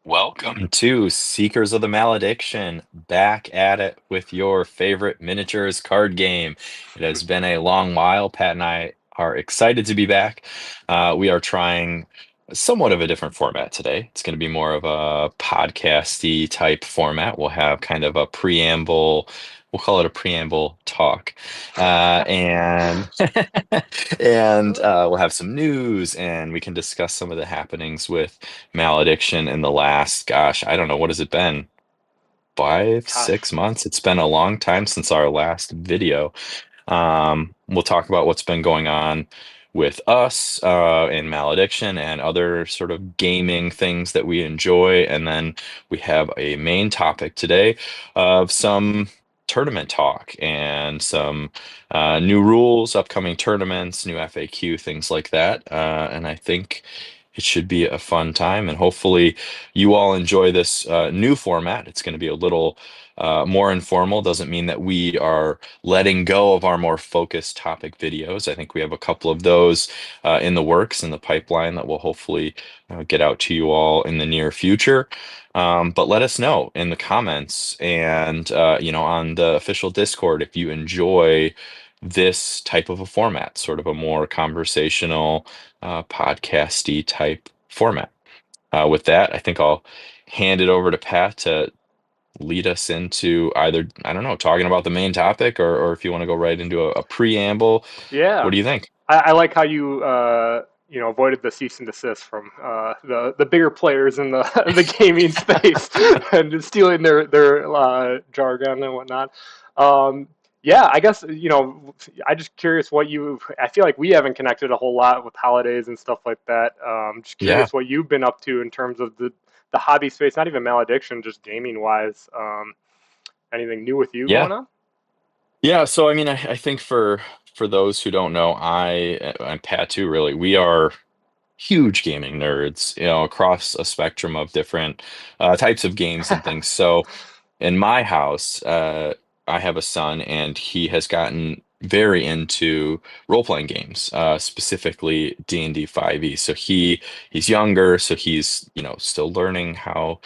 Welcome to Seekers of the Malediction, back at it with your favorite miniatures card game. It has been a long while. Pat and I are excited to be back. We are trying somewhat of a different format today. It's going to be more of a podcasty type format. We'll have kind of a preamble. We'll call it a preamble talk. And we'll have some news and we can discuss some of the happenings with Malediction in the last, gosh, I don't know, what has it been? Five, Gosh, 6 months? It's been a long time since our last video. We'll talk about what's been going on with us in Malediction and other sort of gaming things that we enjoy. And then we have a main topic today of some tournament talk and some new rules, upcoming tournaments, new FAQ, things like that. And I think it should be a fun time. And hopefully, you all enjoy this new format. It's going to be a little more informal. Doesn't mean that we are letting go of our more focused topic videos. I think we have a couple of those in the works, in the pipeline that will hopefully get out to you all in the near future. But let us know in the comments and on the official Discord if you enjoy this type of a format, sort of a more conversational, podcasty type format. With that, I think I'll hand it over to Pat to lead us into either, I don't know, talking about the main topic or if you want to go right into a preamble. What yeah, do you think? I like how you avoided the cease and desist from the bigger players in the the gaming space and just stealing their jargon and whatnot. Yeah, I guess I just curious what you. I feel like we haven't connected a whole lot with holidays and stuff like that. Just Yeah. curious what you've been up to in terms of the hobby space, not even malediction, just gaming wise. Anything new with you Yeah. going on? Yeah. So, I mean, I think for those who don't know, I'm Pat too, really. We are huge gaming nerds, across a spectrum of different types of games and things. So, in my house, I have a son, and he has gotten very into role-playing games, specifically D&D 5e. So he's younger, so he's still learning how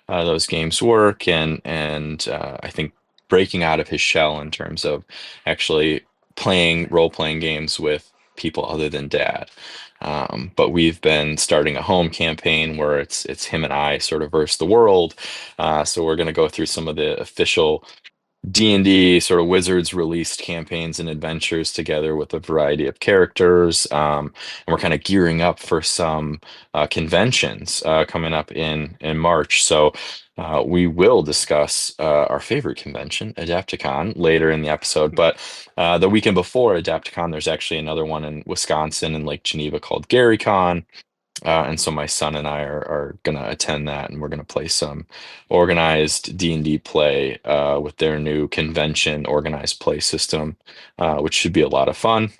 those games work, and I think breaking out of his shell in terms of actually playing role-playing games with people other than dad. But we've been starting a home campaign where it's him and I sort of versus the world. So we're going to go through some of the official D&D sort of Wizards released campaigns and adventures together with a variety of characters. And we're kind of gearing up for some conventions coming up in March. So we will discuss our favorite convention, Adepticon, later in the episode. But the weekend before Adepticon, there's actually another one in Wisconsin in Lake Geneva called GaryCon. And so my son and I are gonna attend that, and we're gonna play some organized D&D play with their new convention organized play system, which should be a lot of fun.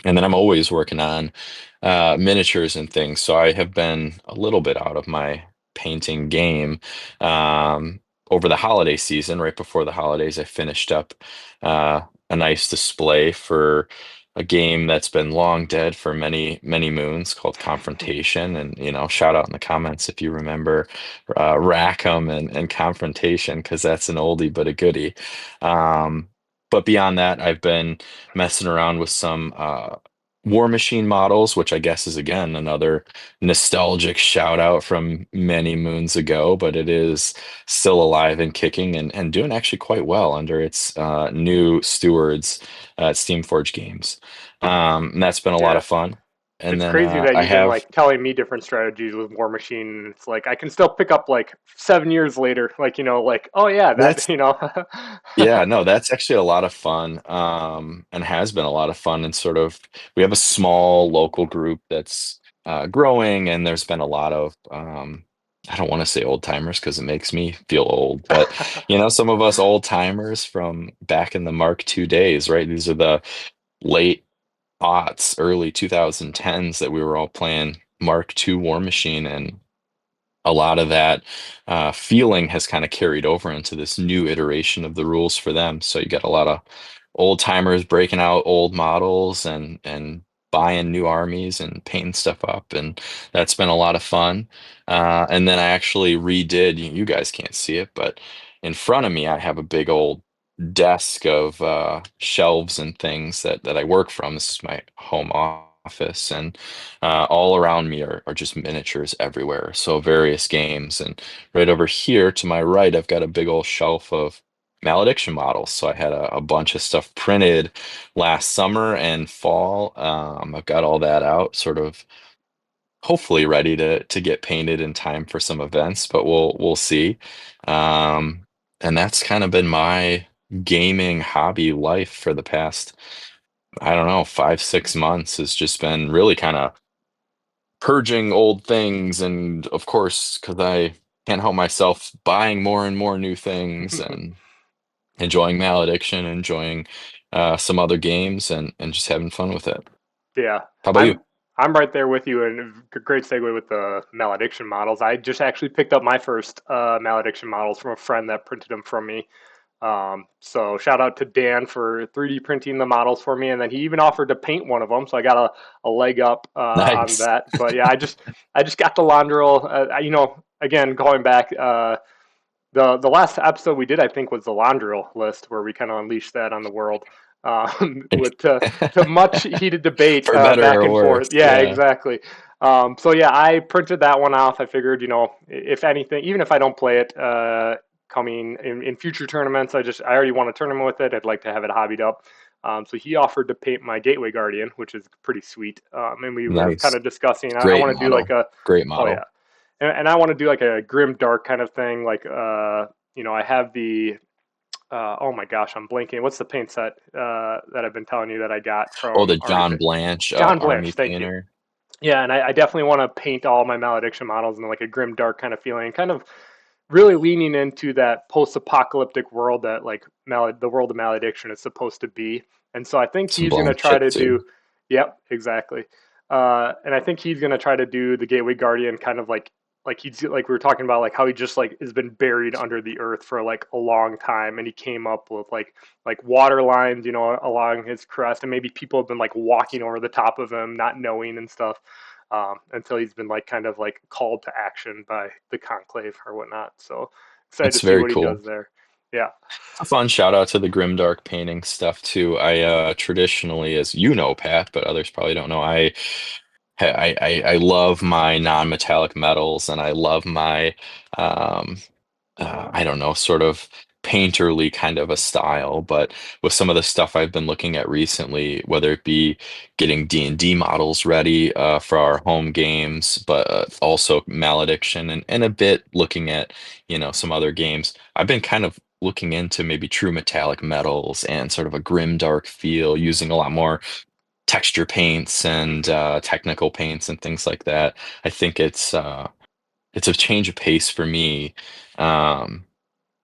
And then I'm always working on miniatures and things, so I have been a little bit out of my painting game. Over the holiday season, right before the holidays, I finished up a nice display for a game that's been long dead for many, many moons called Confrontation. And, shout out in the comments if you remember Rackham and Confrontation, because that's an oldie but a goodie. But beyond that, I've been messing around with some War Machine models, which I guess is again another nostalgic shout out from many moons ago, but it is still alive and kicking and doing actually quite well under its new stewards at Steamforge Games. And that's been a lot Yeah. of fun. And It's then crazy that I you've been have like telling me different strategies with War Machine. And it's like I can still pick up like 7 years later, like like oh yeah, that that's Yeah, no, that's actually a lot of fun, and has been a lot of fun. And sort of, we have a small local group that's growing, and there's been a lot of, I don't want to say old timers because it makes me feel old, but some of us old timers from back in the Mark II days, right? These are the late aughts, early 2010s that we were all playing Mark II War Machine, and a lot of that feeling has kind of carried over into this new iteration of the rules for them. So you got a lot of old timers breaking out old models and buying new armies and painting stuff up, and that's been a lot of fun. And then I actually redid, you guys can't see it, but in front of me, I have a big old desk of shelves and things that I work from. This is my home office, and all around me are just miniatures everywhere. So various games, and right over here to my right, I've got a big old shelf of Malediction models. So I had a bunch of stuff printed last summer and fall. I've got all that out, sort of hopefully ready to get painted in time for some events, but we'll see. And that's kind of been my gaming hobby life for the past, I don't know, 5, 6 months. Has just been really kind of purging old things, and of course, because I can't help myself, buying more and more new things and enjoying Malediction, enjoying some other games, and just having fun with it. Yeah, How about you? I'm I'm right there with you, and great segue with the malediction models. I just actually picked up my first malediction models from a friend that printed them from me. So shout out to Dan for 3D printing the models for me, and then he even offered to paint one of them. So I got a leg up on Nice. that. But yeah, I just got the Londril. Again, going back, the last episode we did, I think, was the Londril list, where we kind of unleashed that on the world, with to much heated debate For better back or and forth. worse. Yeah, Yeah. exactly. So yeah, I printed that one off. I figured, if anything, even if I don't play it, coming in future tournaments, I already won a tournament with it. I'd like to have it hobbied up. So he offered to paint my Gateway Guardian, which is pretty sweet. And we were kind Nice. of discussing. I Great want to do like model. a, Great oh yeah, model. and I want to do like a grim dark kind of thing. Like, I have the, oh my gosh, I'm blanking. What's the paint set that I've been telling you that I got Oh, from the Army John Blanche John army Blanche? Thank you. painter. Yeah, and I definitely want to paint all my malediction models in like a grim dark kind of feeling, kind of really leaning into that post-apocalyptic world that like the world of malediction is supposed to be. And so I think Some he's gonna blank try chip to do, too. yep, exactly. And I think he's gonna try to do the Gateway Guardian kind of like he's like we were talking about, like how he just like has been buried under the earth for like a long time, and he came up with like water lines, along his crest, and maybe people have been like walking over the top of him, not knowing and stuff, until he's been like kind of like called to action by the conclave or whatnot. So excited to That's see very what he cool. does there. Yeah. A fun shout out to the grimdark painting stuff too. I traditionally, as you know, Pat, but others probably don't know, I love my non-metallic metals, and I love my um I don't know, sort of painterly kind of a style. But with some of the stuff I've been looking at recently, whether it be getting D&D models ready for our home games, but also Malediction, and a bit looking at, some other games, I've been kind of looking into maybe true metallic metals and sort of a grim dark feel, using a lot more texture paints and Hmm. technical paints and things like that. I think it's a change of pace for me. Um,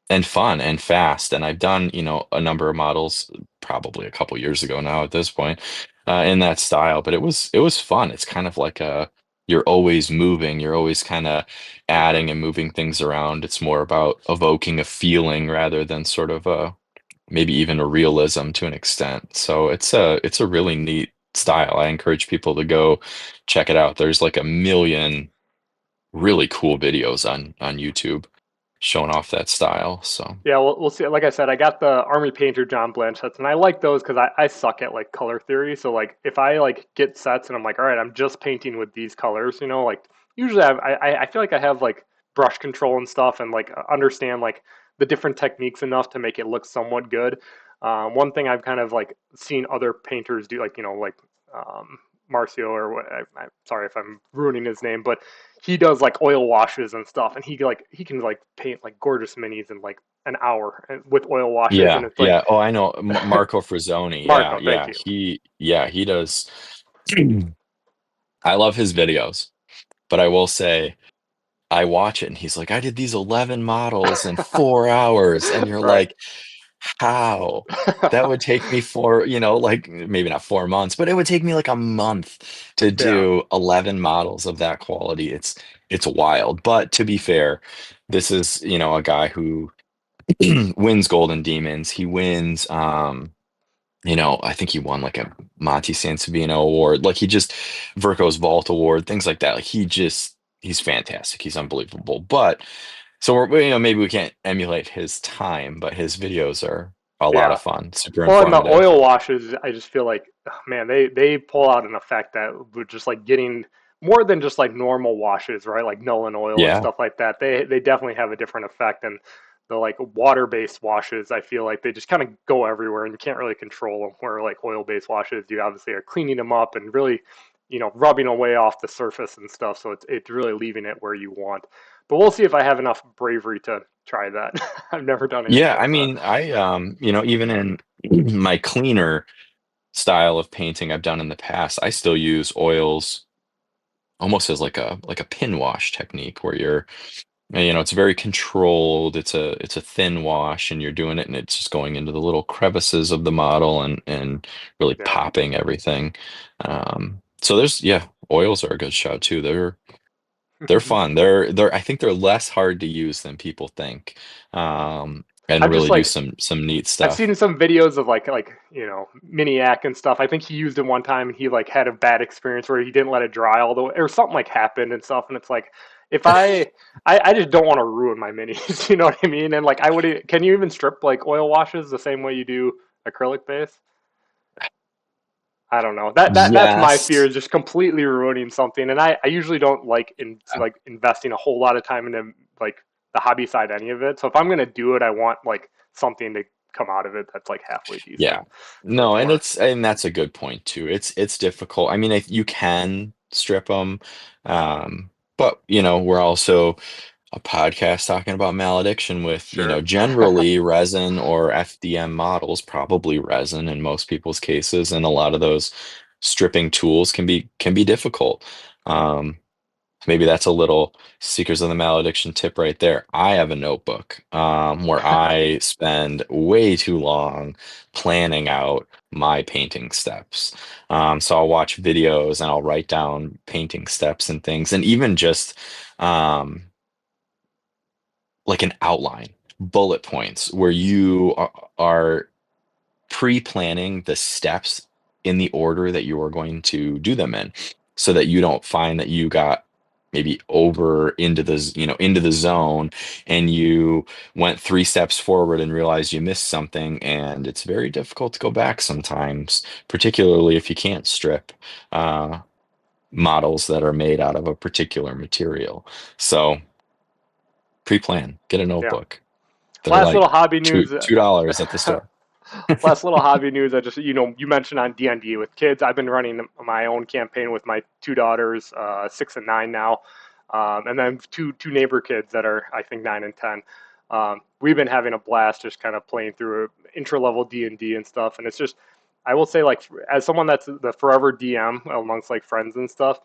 and fun and fast. And I've done, a number of models probably a couple years ago now at this point, in that style, but it was fun. It's kind of like you're always moving, you're always kind of Hmm. adding and moving things around. It's more about evoking a feeling rather than sort of maybe even a realism to an extent. So it's a really neat style. I encourage people to go check it out. There's like a million really cool videos on YouTube showing off that style. So Yeah, we'll see. Like I said, I got the Army Painter John Blanche sets, and I like those because I suck at like color theory. So like if I like get sets and I'm like, all right, I'm just painting with these colors, like usually I feel like I have like brush control and stuff, and like understand like the different techniques enough to make it look somewhat good. One thing I've kind of like seen other painters do, like like um, Marcio, or what? I'm sorry if I'm ruining his name, but he does like oil washes and stuff, and he can like paint like gorgeous minis in like an hour with oil washes, and yeah, it's like yeah. Oh, I know Marco Frazzoni. Yeah, Marco, thank yeah. you. He does. I love his videos, but I will say I watch it and he's like, I did these 11 models in 4 hours, and you're Right. like, how? That would take me like maybe not 4 months, but it would take me like a month to Yeah. do 11 models of that quality. It's wild. But to be fair, this is, a guy who wins Golden Demons. He wins. I think he won like a Monte Sansevino award. Like he just Verco's Vault Award, things like that. Like he's fantastic. He's unbelievable. But so maybe we can't emulate his time, but his videos are a lot Yeah. of fun, super Well, and the informative. oil washes, I just feel like, oh, man, they pull out an effect that would just like getting more than just like normal washes, right? Like Nolan oil and Yeah. stuff like that. They definitely have a different effect. And the like water-based washes, I feel like they just kind of go everywhere and you can't really control them. Where like oil-based washes, you obviously are cleaning them up and really, rubbing away off the surface and stuff. So it's really leaving it where you want. But we'll see if I have enough bravery to try that. I've never done anything Yeah, like I that. mean, even in my cleaner style of painting I've done in the past, I still use oils almost as like a pin wash technique where it's very controlled. It's a thin wash and you're doing it and it's just going into the little crevices of the model and really Yeah. popping everything. So yeah, oils are a good shot too. They're fun. I think they're less hard to use than people think. And I've just really do like some neat I've seen stuff. some videos of like Miniac and stuff. I think he used it one time and he like had a bad experience where he didn't let it dry all the way or something like happened and stuff. And it's like if I just don't want to ruin my minis, you know what I mean? And like I would can you even strip like oil washes the same way you do acrylic base? I don't know. That's my fear Yes. is just completely ruining something. And I usually don't like investing a whole lot of time into like the hobby side any of it. So if I'm gonna do it, I want like something to come out of it that's like halfway decent. Yeah. So it's No, more and that's a good point too. It's difficult. I mean, you can strip them, but we're also a podcast talking about malediction with, sure. generally resin or FDM models, probably resin in most people's cases, and a lot of those stripping tools can be difficult. Um, Maybe that's a little Seekers of the Malediction tip right there. I have a notebook where I spend way too long planning out my painting steps. So I'll watch videos and I'll write down painting steps and things, and even just um, like an outline, bullet points where you are pre-planning the steps in the order that you are going to do them in so that you don't find that you got maybe over into the zone and you went 3 steps forward and realized you missed something, and it's very difficult to go back sometimes, particularly if you can't strip uh, models that are made out of a particular material. So pre-plan, get a Yeah. notebook. They're Last like little hobby two news. $2 at the store. Last little hobby news. I just you mentioned on D&D with kids. I've been running my own campaign with my two daughters, 6 and 9 now, and then two neighbor kids that are I think 9 and 10. We've been having a blast just kind of playing through intro level D&D and stuff, and it's just I will say like as someone that's the forever DM amongst like friends and stuff.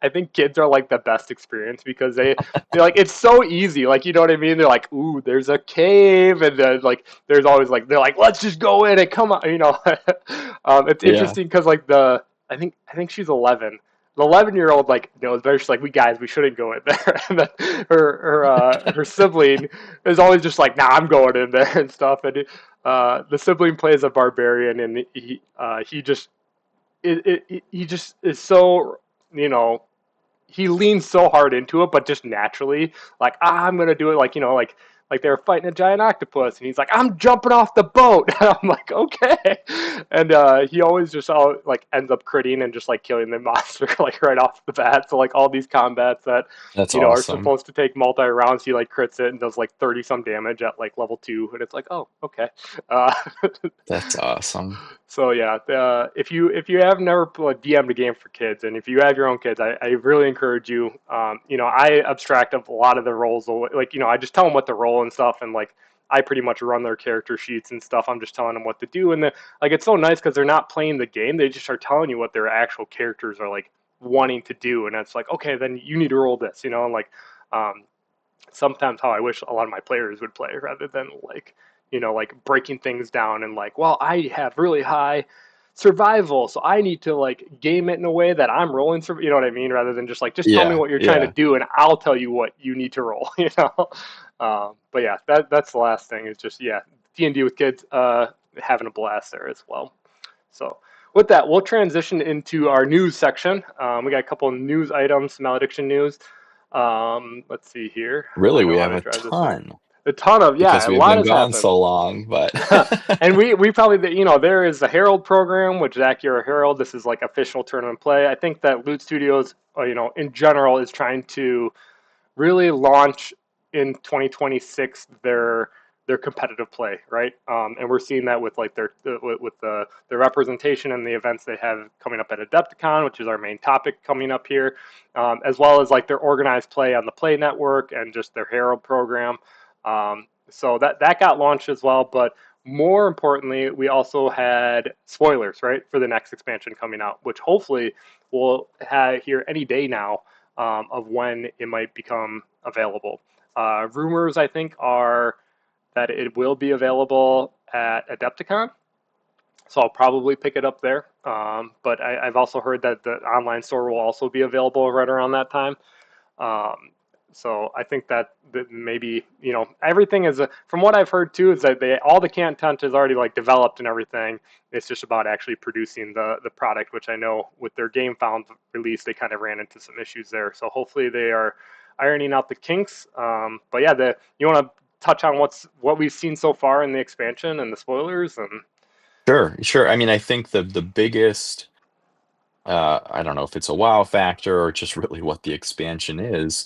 I think kids are like the best experience because they're like it's so easy, like you know what I mean. They're like, ooh, there's a cave, and like there's always like they're like, let's just go in and come on, you know. It's Yeah. interesting because like I think she's 11. The 11-year-old like knows better. She's like, we guys, we shouldn't go in there. And then her sibling is always just like, nah, I'm going in there and stuff. And the sibling plays a barbarian, and he just he just is so you know he leans so hard into it, but just naturally, like I'm gonna do it, like they were fighting a giant octopus, and he's like, I'm jumping off the boat. And I'm like, okay, and he always just like ends up critting and just like killing the monster like right off the bat. So like all these combats that That's are awesome. supposed to take multi rounds, he like crits it and does like 30 some damage at like level 2, and it's like, oh, okay. Uh, That's awesome. so yeah, if you have never DM'd a game for kids, and if you have your own kids, I really encourage you. I abstract of a lot of the roles, like I just tell them what to roll and stuff, and like I pretty much run their character sheets and stuff. I'm just telling them what to do, and then like it's so nice because they're not playing the game; they just are telling you what their actual characters are like wanting to do, and it's like, okay, then you need to roll this, and like um, sometimes how I wish a lot of my players would play rather than like like breaking things down and like, well, I have really high survival, so I need to like game it in a way that I'm rolling you know what I mean, rather than just like just tell me Yeah, what you're trying to yeah. do and I'll tell you what you need to roll. But yeah, that's the last thing is just yeah, D&D with kids. having a blast there as well. So with that, we'll transition into our news section. We got a couple of news items, Malediction news. Let's see here. I Really, know we how have to a drive this thing. ton A ton of, because yeah, a we've lot been has gone happened. so long, but And we probably, there is the Herald program, which is Acura Herald. This is like official tournament play. I think that Loot Studios, in general, is trying to really launch in 2026 their competitive play, right? And we're seeing that with like their representation and the events they have coming up at Adepticon, which is our main topic coming up here, as well as like their organized play on the Play Network and just their Herald program. So that got launched as well, but more importantly, we also had spoilers, right, for the next expansion coming out, which hopefully we'll have here any day now, of when it might become available. Rumors, I think, are that it will be available at Adepticon, so I'll probably pick it up there. But I've also heard that the online store will also be available right around that time. Um, so I think that maybe everything is from what I've heard too is that all the content is already like developed and everything. It's just about actually producing the product, which I know with their Game Found release they kind of ran into some issues there. So hopefully they are ironing out the kinks. But yeah, you want to touch on what we've seen so far in the expansion and the spoilers and sure, sure. I mean, I think the biggest I don't know if it's a wow factor or just really what the expansion is.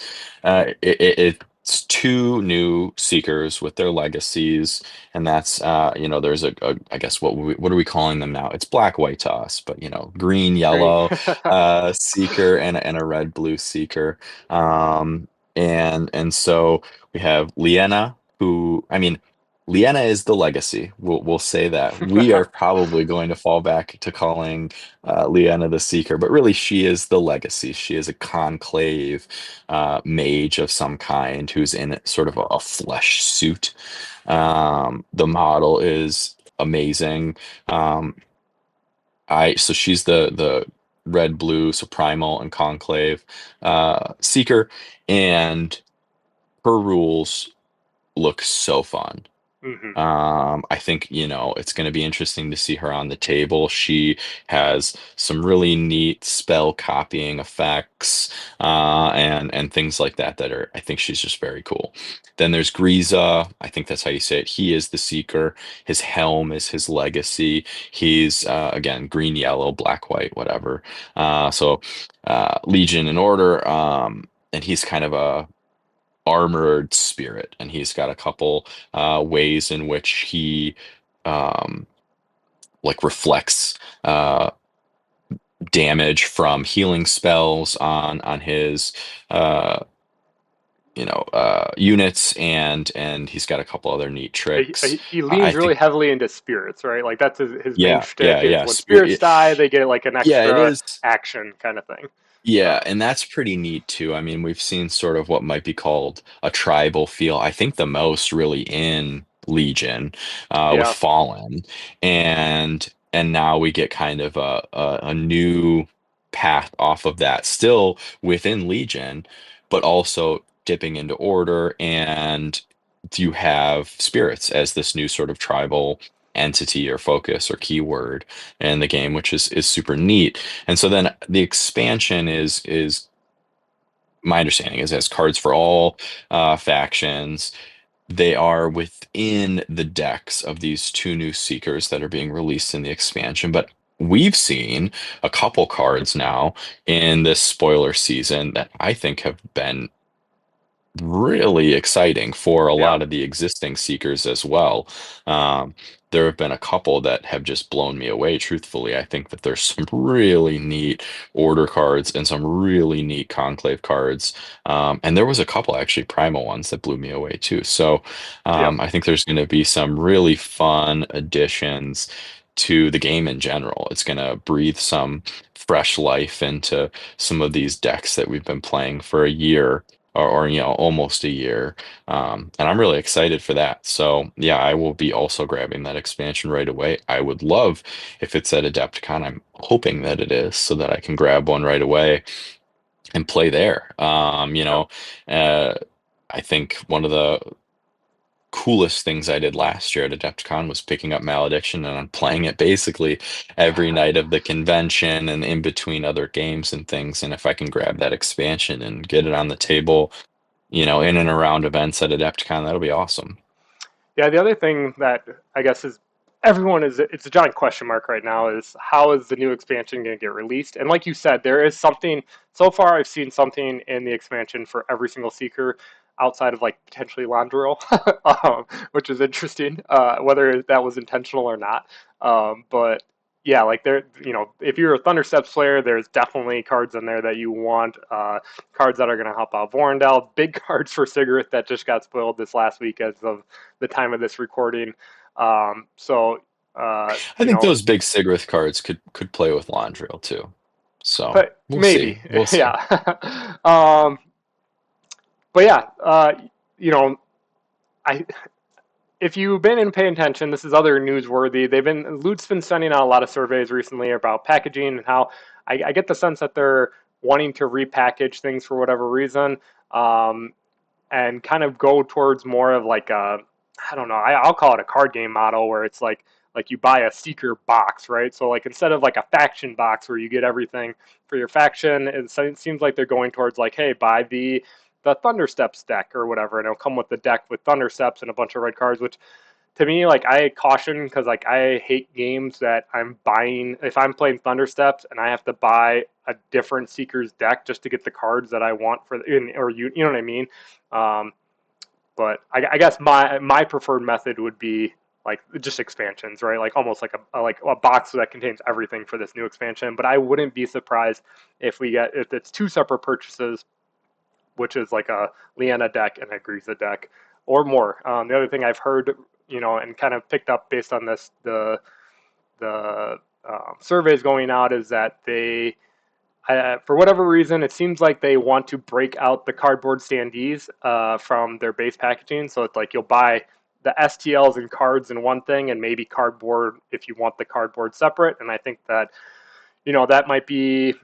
It's two new seekers with their legacies, and that's there's I guess what are we calling them now? It's black white toss, but green green. yellow seeker and a red blue seeker, um, and so we have Liena, who I mean. Liena is the legacy. We'll say that. We are probably going to fall back to calling Liana the Seeker, but really she is the legacy. She is a conclave mage of some kind who's in sort of a flesh suit. The model is amazing. Um, so she's the red, blue, so primal and conclave seeker, and her rules look so fun. Hmm. I think, it's going to be interesting to see her on the table. She has some really neat spell copying effects, and things like that I think she's just very cool. Then there's Griza. I think that's how you say it. He is the Seeker. His helm is his legacy. He's, again, green, yellow, black, white, whatever. Legion and Order. And he's kind of a armored spirit, and he's got a couple ways in which he um, like reflects damage from healing spells on his uh, units, and he's got a couple other neat tricks. He I leans really think, heavily into spirits, right? Like that's his main yeah, shtick yeah, is yeah, when spirits die, they get like an yeah, it extra is. action kind of thing. Yeah, Um, and that's pretty neat too. I mean, we've seen sort of what might be called a tribal feel. I think the most really in Legion with yeah, Fallen, and now we get kind of a new path off of that, still within Legion, but also dipping into Order, and you have spirits as this new sort of tribal entity or focus or keyword in the game, which is super neat. And so then the expansion is my understanding is has cards for all factions. They are within the decks of these two new seekers that are being released in the expansion, but we've seen a couple cards now in this spoiler season that I think have been really exciting for a yeah, lot of the existing seekers as well. Um, there have been a couple that have just blown me away, truthfully. I think that there's some really neat order cards and some really neat conclave cards. And there was a couple actually primal ones that blew me away too. So yeah, I think there's going to be some really fun additions to the game in general. It's going to breathe some fresh life into some of these decks that we've been playing for a year or almost a year, and I'm really excited for that. So yeah, I will be also grabbing that expansion right away. I would love if it's at Adepticon. I'm hoping that it is so that I can grab one right away and play there. yeah, Uh, I think one of the coolest things I did last year at Adepticon was picking up Malediction and I'm playing it basically every night of the convention and in between other games and things. And if I can grab that expansion and get it on the table, in and around events at Adepticon, that'll be awesome. Yeah, the other thing that I guess is everyone is it's a giant question mark right now is how is the new expansion going to get released? And like you said, there is something so far I've seen something in the expansion for every single seeker outside of like potentially Landrill, which is interesting, whether that was intentional or not. But yeah, like there, if you're a Thundersteps player, there's definitely cards in there that you want. Cards that are going to help out Vorendal. Big cards for Sigurd that just got spoiled this last week as of the time of this recording. So I think those big Sigrith cards could play with Landrill too. So but we'll maybe, see. We'll see. yeah. But yeah, you know, I if you've been in paying attention, this is other newsworthy. Loot's been sending out a lot of surveys recently about packaging and how I get the sense that they're wanting to repackage things for whatever reason. Um, and kind of go towards more of like a, I don't know, I'll call it a card game model where it's like you buy a seeker box, right? So like instead of like a faction box where you get everything for your faction, it seems like they're going towards like, hey, buy the Thundersteps deck or whatever, and it'll come with the deck with Thundersteps and a bunch of red cards, which to me, like I caution because like I hate games that I'm buying. If I'm playing Thundersteps and I have to buy a different Seeker's deck just to get the cards that I want or you know what I mean. Um, but I guess my preferred method would be like just expansions, right? Like almost like a box that contains everything for this new expansion. But I wouldn't be surprised if it's two separate purchases, which is like a Leanna deck and a Griza deck or more. The other thing I've heard, and kind of picked up based on the surveys going out is that for whatever reason, it seems like they want to break out the cardboard standees from their base packaging. So it's like you'll buy the STLs and cards in one thing, and maybe cardboard if you want the cardboard separate. And I think that that might be,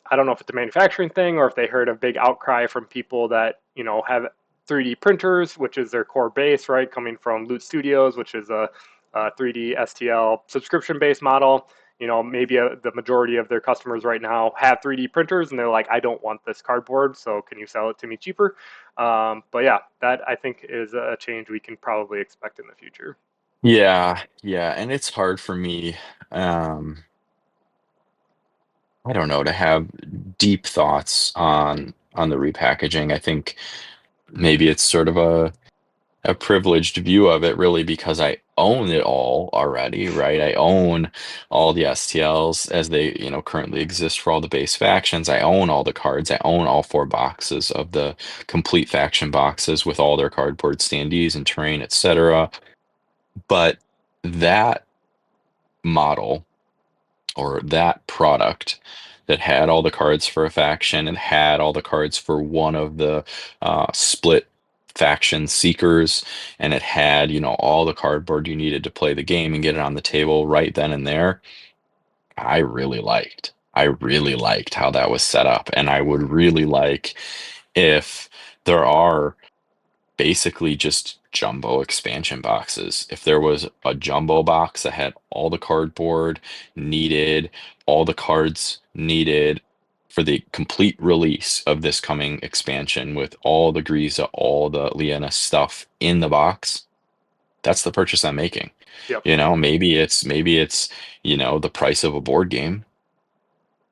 I don't know if it's a manufacturing thing or if they heard a big outcry from people that, have 3D printers, which is their core base, right? Coming from Loot Studios, which is a 3D STL subscription based model. Maybe the majority of their customers right now have 3D printers and they're like, I don't want this cardboard, so can you sell it to me cheaper? But yeah, that I think is a change we can probably expect in the future. Yeah, yeah, and it's hard for me. Um, I don't know, to have deep thoughts on the repackaging. I think maybe it's sort of a privileged view of it really because I own it all already, right? I own all the STLs as they, currently exist for all the base factions. I own all the cards. I own all four boxes of the complete faction boxes with all their cardboard standees and terrain, etc. But that model or that product that had all the cards for a faction and had all the cards for one of the split faction seekers, and it had, all the cardboard you needed to play the game and get it on the table right then and there. I really liked. I really liked how that was set up, and I would really like if there are basically just jumbo expansion boxes. If there was a jumbo box that had all the cardboard needed, all the cards needed for the complete release of this coming expansion with all the Griza, all the Liena stuff in the box, that's the purchase I'm making. Yep. Maybe it's, the price of a board game,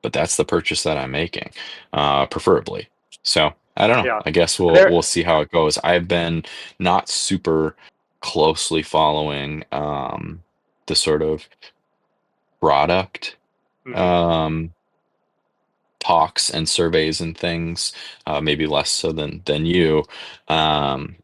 but that's the purchase that I'm making, preferably. So I don't know. Yeah. I guess we'll There. see how it goes. I've been not super closely following the sort of product Mhm. um, talks and surveys and things, maybe less so than you. Um,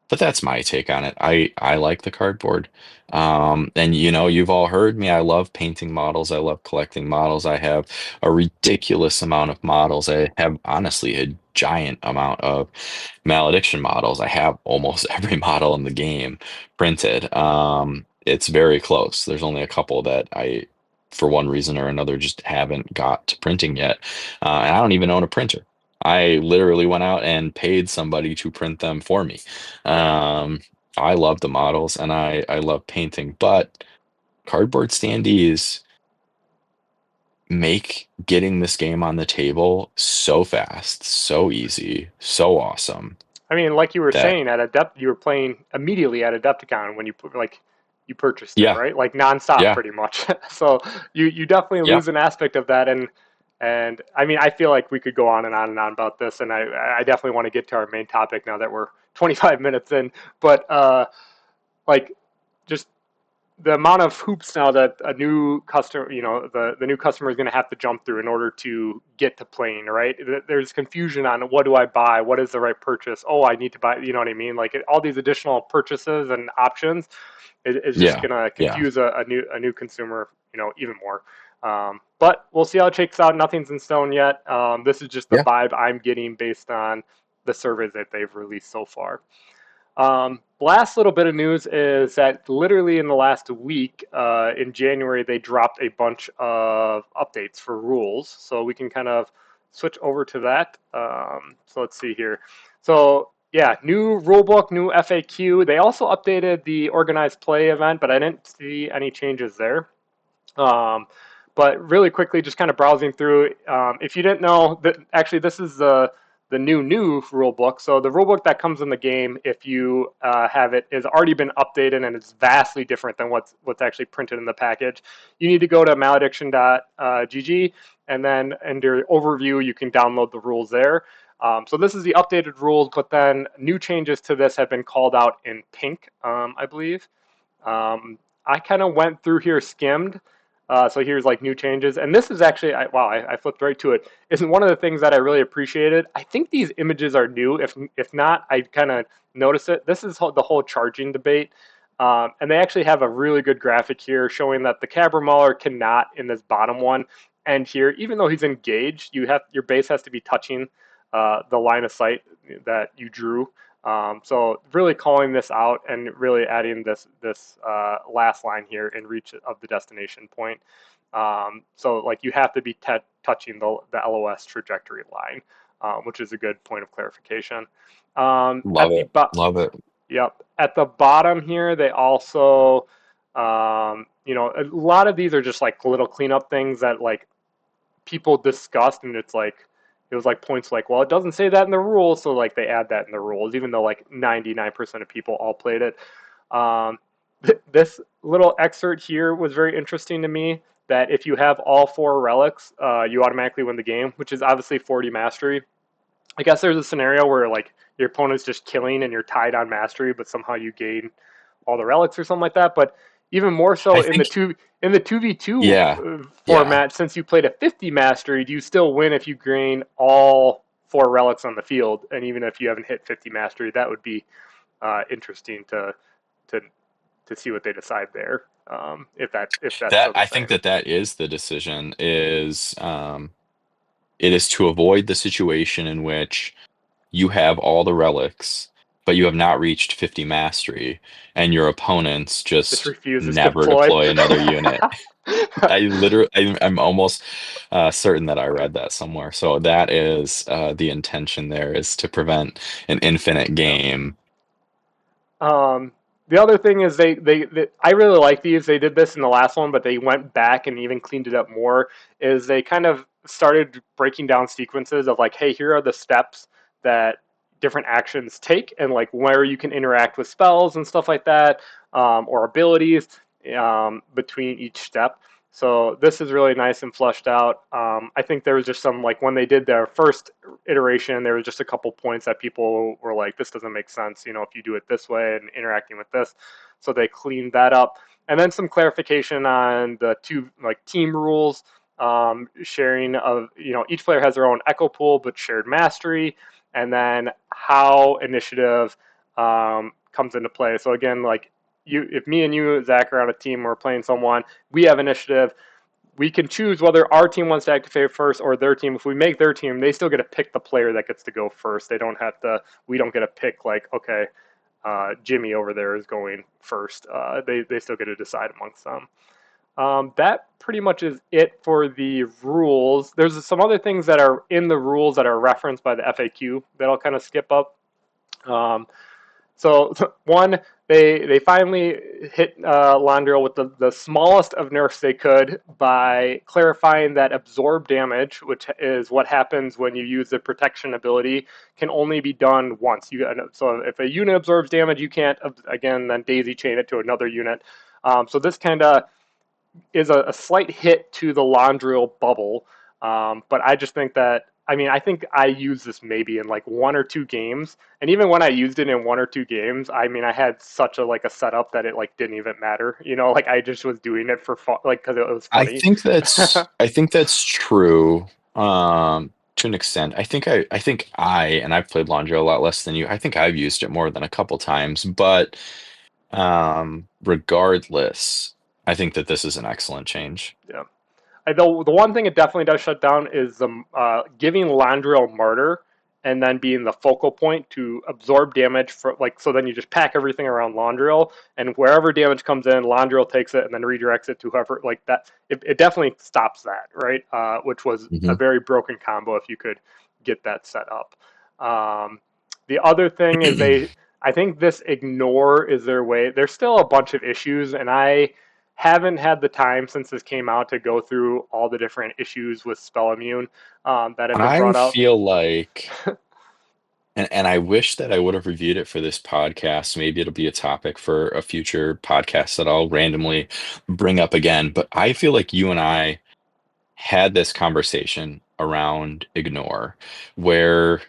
but that's my take on it. I like the cardboard. And you've all heard me. I love painting models. I love collecting models. I have a ridiculous amount of models. I have honestly a giant amount of Malediction models. I have almost every model in the game printed. It's very close. There's only a couple that for one reason or another, just haven't got to printing yet. And I don't even own a printer. I literally went out and paid somebody to print them for me. Um, I love the models and I love painting, but cardboard standees make getting this game on the table so fast, so easy, so awesome I mean, like you were that saying, you were playing immediately at Adepticon when you purchased it, yeah, right? Like nonstop, yeah, pretty much. So you definitely yeah, lose an aspect of that, and I mean, I feel like we could go on and on and on about this, and I definitely want to get to our main topic now that we're 25 minutes in, but like just the amount of hoops now that a new customer, the new customer is going to have to jump through in order to get to playing, right? There's confusion on what do I buy? What is the right purchase? Oh, I need to buy, you know what I mean? Like all these additional purchases and options is just yeah, going to yeah, confuse a new consumer, even more. But we'll see how it shakes out. Nothing's in stone yet. This is just the yeah. vibe I'm getting based on the surveys that they've released so far. Last little bit of news is that literally in the last week, in January, they dropped a bunch of updates for rules. So we can kind of switch over to that. So let's see here. So yeah, new rulebook, new FAQ. They also updated the organized play event, but I didn't see any changes there. Um, but really quickly, just kind of browsing through. If you didn't know, that actually this is the new rule book. So the rule book that comes in the game, if you have it, has already been updated and it's vastly different than what's actually printed in the package. You need to go to malediction.gg and then under overview you can download the rules there. So this is the updated rules, but then new changes to this have been called out in pink, I believe. I kind of went through here, skimmed. So here's like new changes, and this is actually wow, I flipped right to it. Isn't one of the things that I really appreciated. I think these images are new. If not, I kind of noticed it. This is the whole charging debate, and they actually have a really good graphic here showing that the Cabra Mauler cannot in this bottom one end here, even though he's engaged. Your base has to be touching the line of sight that you drew. So really calling this out and really adding this last line here in reach of the destination point. So like you have to be touching the LOS trajectory line, which is a good point of clarification. Love it, love it. Yep, at the bottom here they also a lot of these are just like little cleanup things that like people discussed, and it was like points like, well, it doesn't say that in the rules, so like they add that in the rules, even though like 99% of people all played it. Um, this little excerpt here was very interesting to me. That if you have all four relics, you automatically win the game, which is obviously 40 mastery. I guess there's a scenario where like your opponent's just killing and you're tied on mastery, but somehow you gain all the relics or something like that. But even more so I in the think, two v two yeah, yeah. format, since you played a 50 mastery, do you still win if you gain all four relics on the field? And even if you haven't hit 50 mastery, that would be interesting to to see what they decide there. If that's That still the I think same. that is the decision is it is to avoid the situation in which you have all the relics, but you have not reached 50 mastery, and your opponents Just just refuses to never deploy. deploy another unit. I'm almost certain that I read that somewhere. So that is the intention there is to prevent an infinite Yeah. game. Um, the other thing is they I really like these. They did this in the last one, but they went back and even cleaned it up more. Is they kind of started breaking down sequences of like, hey, here are the steps that different actions take, and like where you can interact with spells and stuff like that, or abilities between each step. So this is really nice and flushed out. I think there was just some like when they did their first iteration, there was just a couple points that people were like, "This doesn't make sense." If you do it this way and interacting with this, so they cleaned that up, and then some clarification on the two like team rules, sharing of each player has their own echo pool but shared mastery, and then how initiative comes into play. So again, like if me and you, Zach, are on a team, we're playing someone, we have initiative. We can choose whether our team wants to activate first or their team. If we make their team, they still get to pick the player that gets to go first. They don't have to. We don't get to pick like, okay, Jimmy over there is going first. They still get to decide amongst them. That pretty much is it for the rules. There's some other things that are in the rules that are referenced by the FAQ that I'll kind of skip up. Um, So one, they finally hit Landrill with the smallest of nerfs they could by clarifying that absorb damage, which is what happens when you use the protection ability, can only be done once. So if a unit absorbs damage, you can't again then daisy chain it to another unit. So this kind of is a slight hit to the Landrill bubble. But I just think that I think I used this maybe in like one or two games, and even when I used it in one or two games, I had such a setup that it like didn't even matter. Like I just was doing it for fun, like because it was I funny. think that's true to an extent. And I've played Laundry a lot less than you. I think I've used it more than a couple times, but regardless, I think that this is an excellent change. Yeah. The one thing it definitely does shut down is the giving Landrill Martyr and then being the focal point to absorb damage for like so then you just pack everything around Landrill and wherever damage comes in, Landrill takes it and then redirects it to whoever like that. It definitely stops that, right? Which was a Hmm. very broken combo if you could get that set up. The other thing is I think this ignore is their way. There's still a bunch of issues, and I haven't had the time since this came out to go through all the different issues with spell immune that have been I brought up. feel like, and I wish that I would have reviewed it for this podcast. Maybe it'll be a topic for a future podcast that I'll randomly bring up again. But I feel like you and I had this conversation around ignore, where,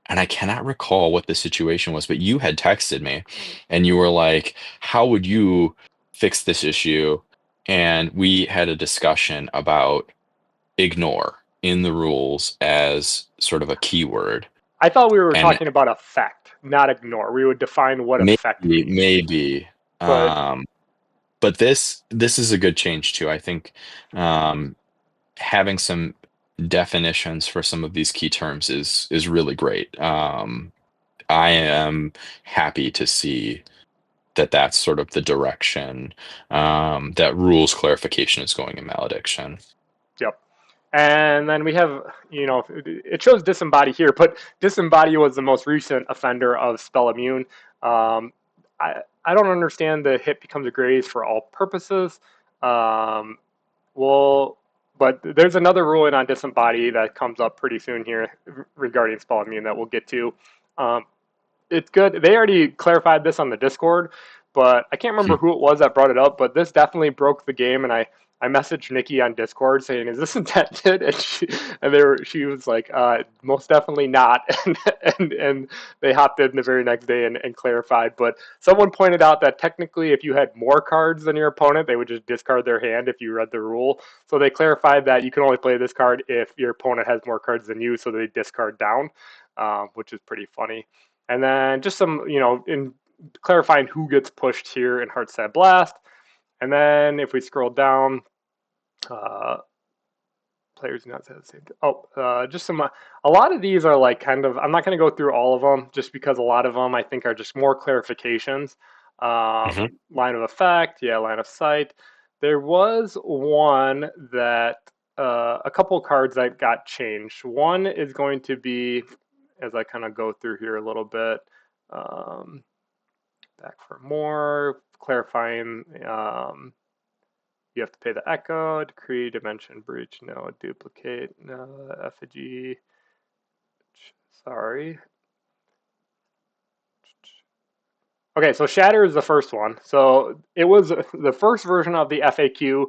and I cannot recall what the situation was, but you had texted me and you were like, how would you fix this issue? And we had a discussion about ignore in the rules as sort of a keyword. I thought we were And talking about effect, not ignore. We would define what maybe, effect means. maybe, But um, but this is a good change too. I think um, having some definitions for some of these key terms is really great. I am happy to see that that's sort of the direction that rules clarification is going in Malediction. yep. And then we have, it shows disembody here, but disembody was the most recent offender of spell immune. I don't understand the hit becomes a graze for all purposes. Um, well, but there's another ruling on disembody that comes up pretty soon here regarding spell immune that we'll get to. Um, it's good. They already clarified this on the Discord, but I can't remember Hmm. who it was that brought it up. But this definitely broke the game, and I messaged Nikki on Discord saying, "Is this intended?" She was like, "Most definitely not." And they hopped in the very next day and clarified. But someone pointed out that technically, if you had more cards than your opponent, they would just discard their hand if you read the rule. So they clarified that you can only play this card if your opponent has more cards than you, so they discard down, which is pretty funny. And then just some, in clarifying who gets pushed here in Heartset Blast. And then if we scroll down, uh, players do not say the same. Just some. A lot of these are like kind of. I'm not going to go through all of them just because a lot of them I think are just more clarifications. Hmm. Line of effect, yeah, line of sight. There was one that a couple cards that got changed. One is going to be, as I kind of go through here a little bit. Um, Back for more clarifying. You have to pay the echo, decree, dimension breach, no, duplicate, no, effigy. Sorry. Okay, so shatter is the first one. So it was the first version of the FAQ.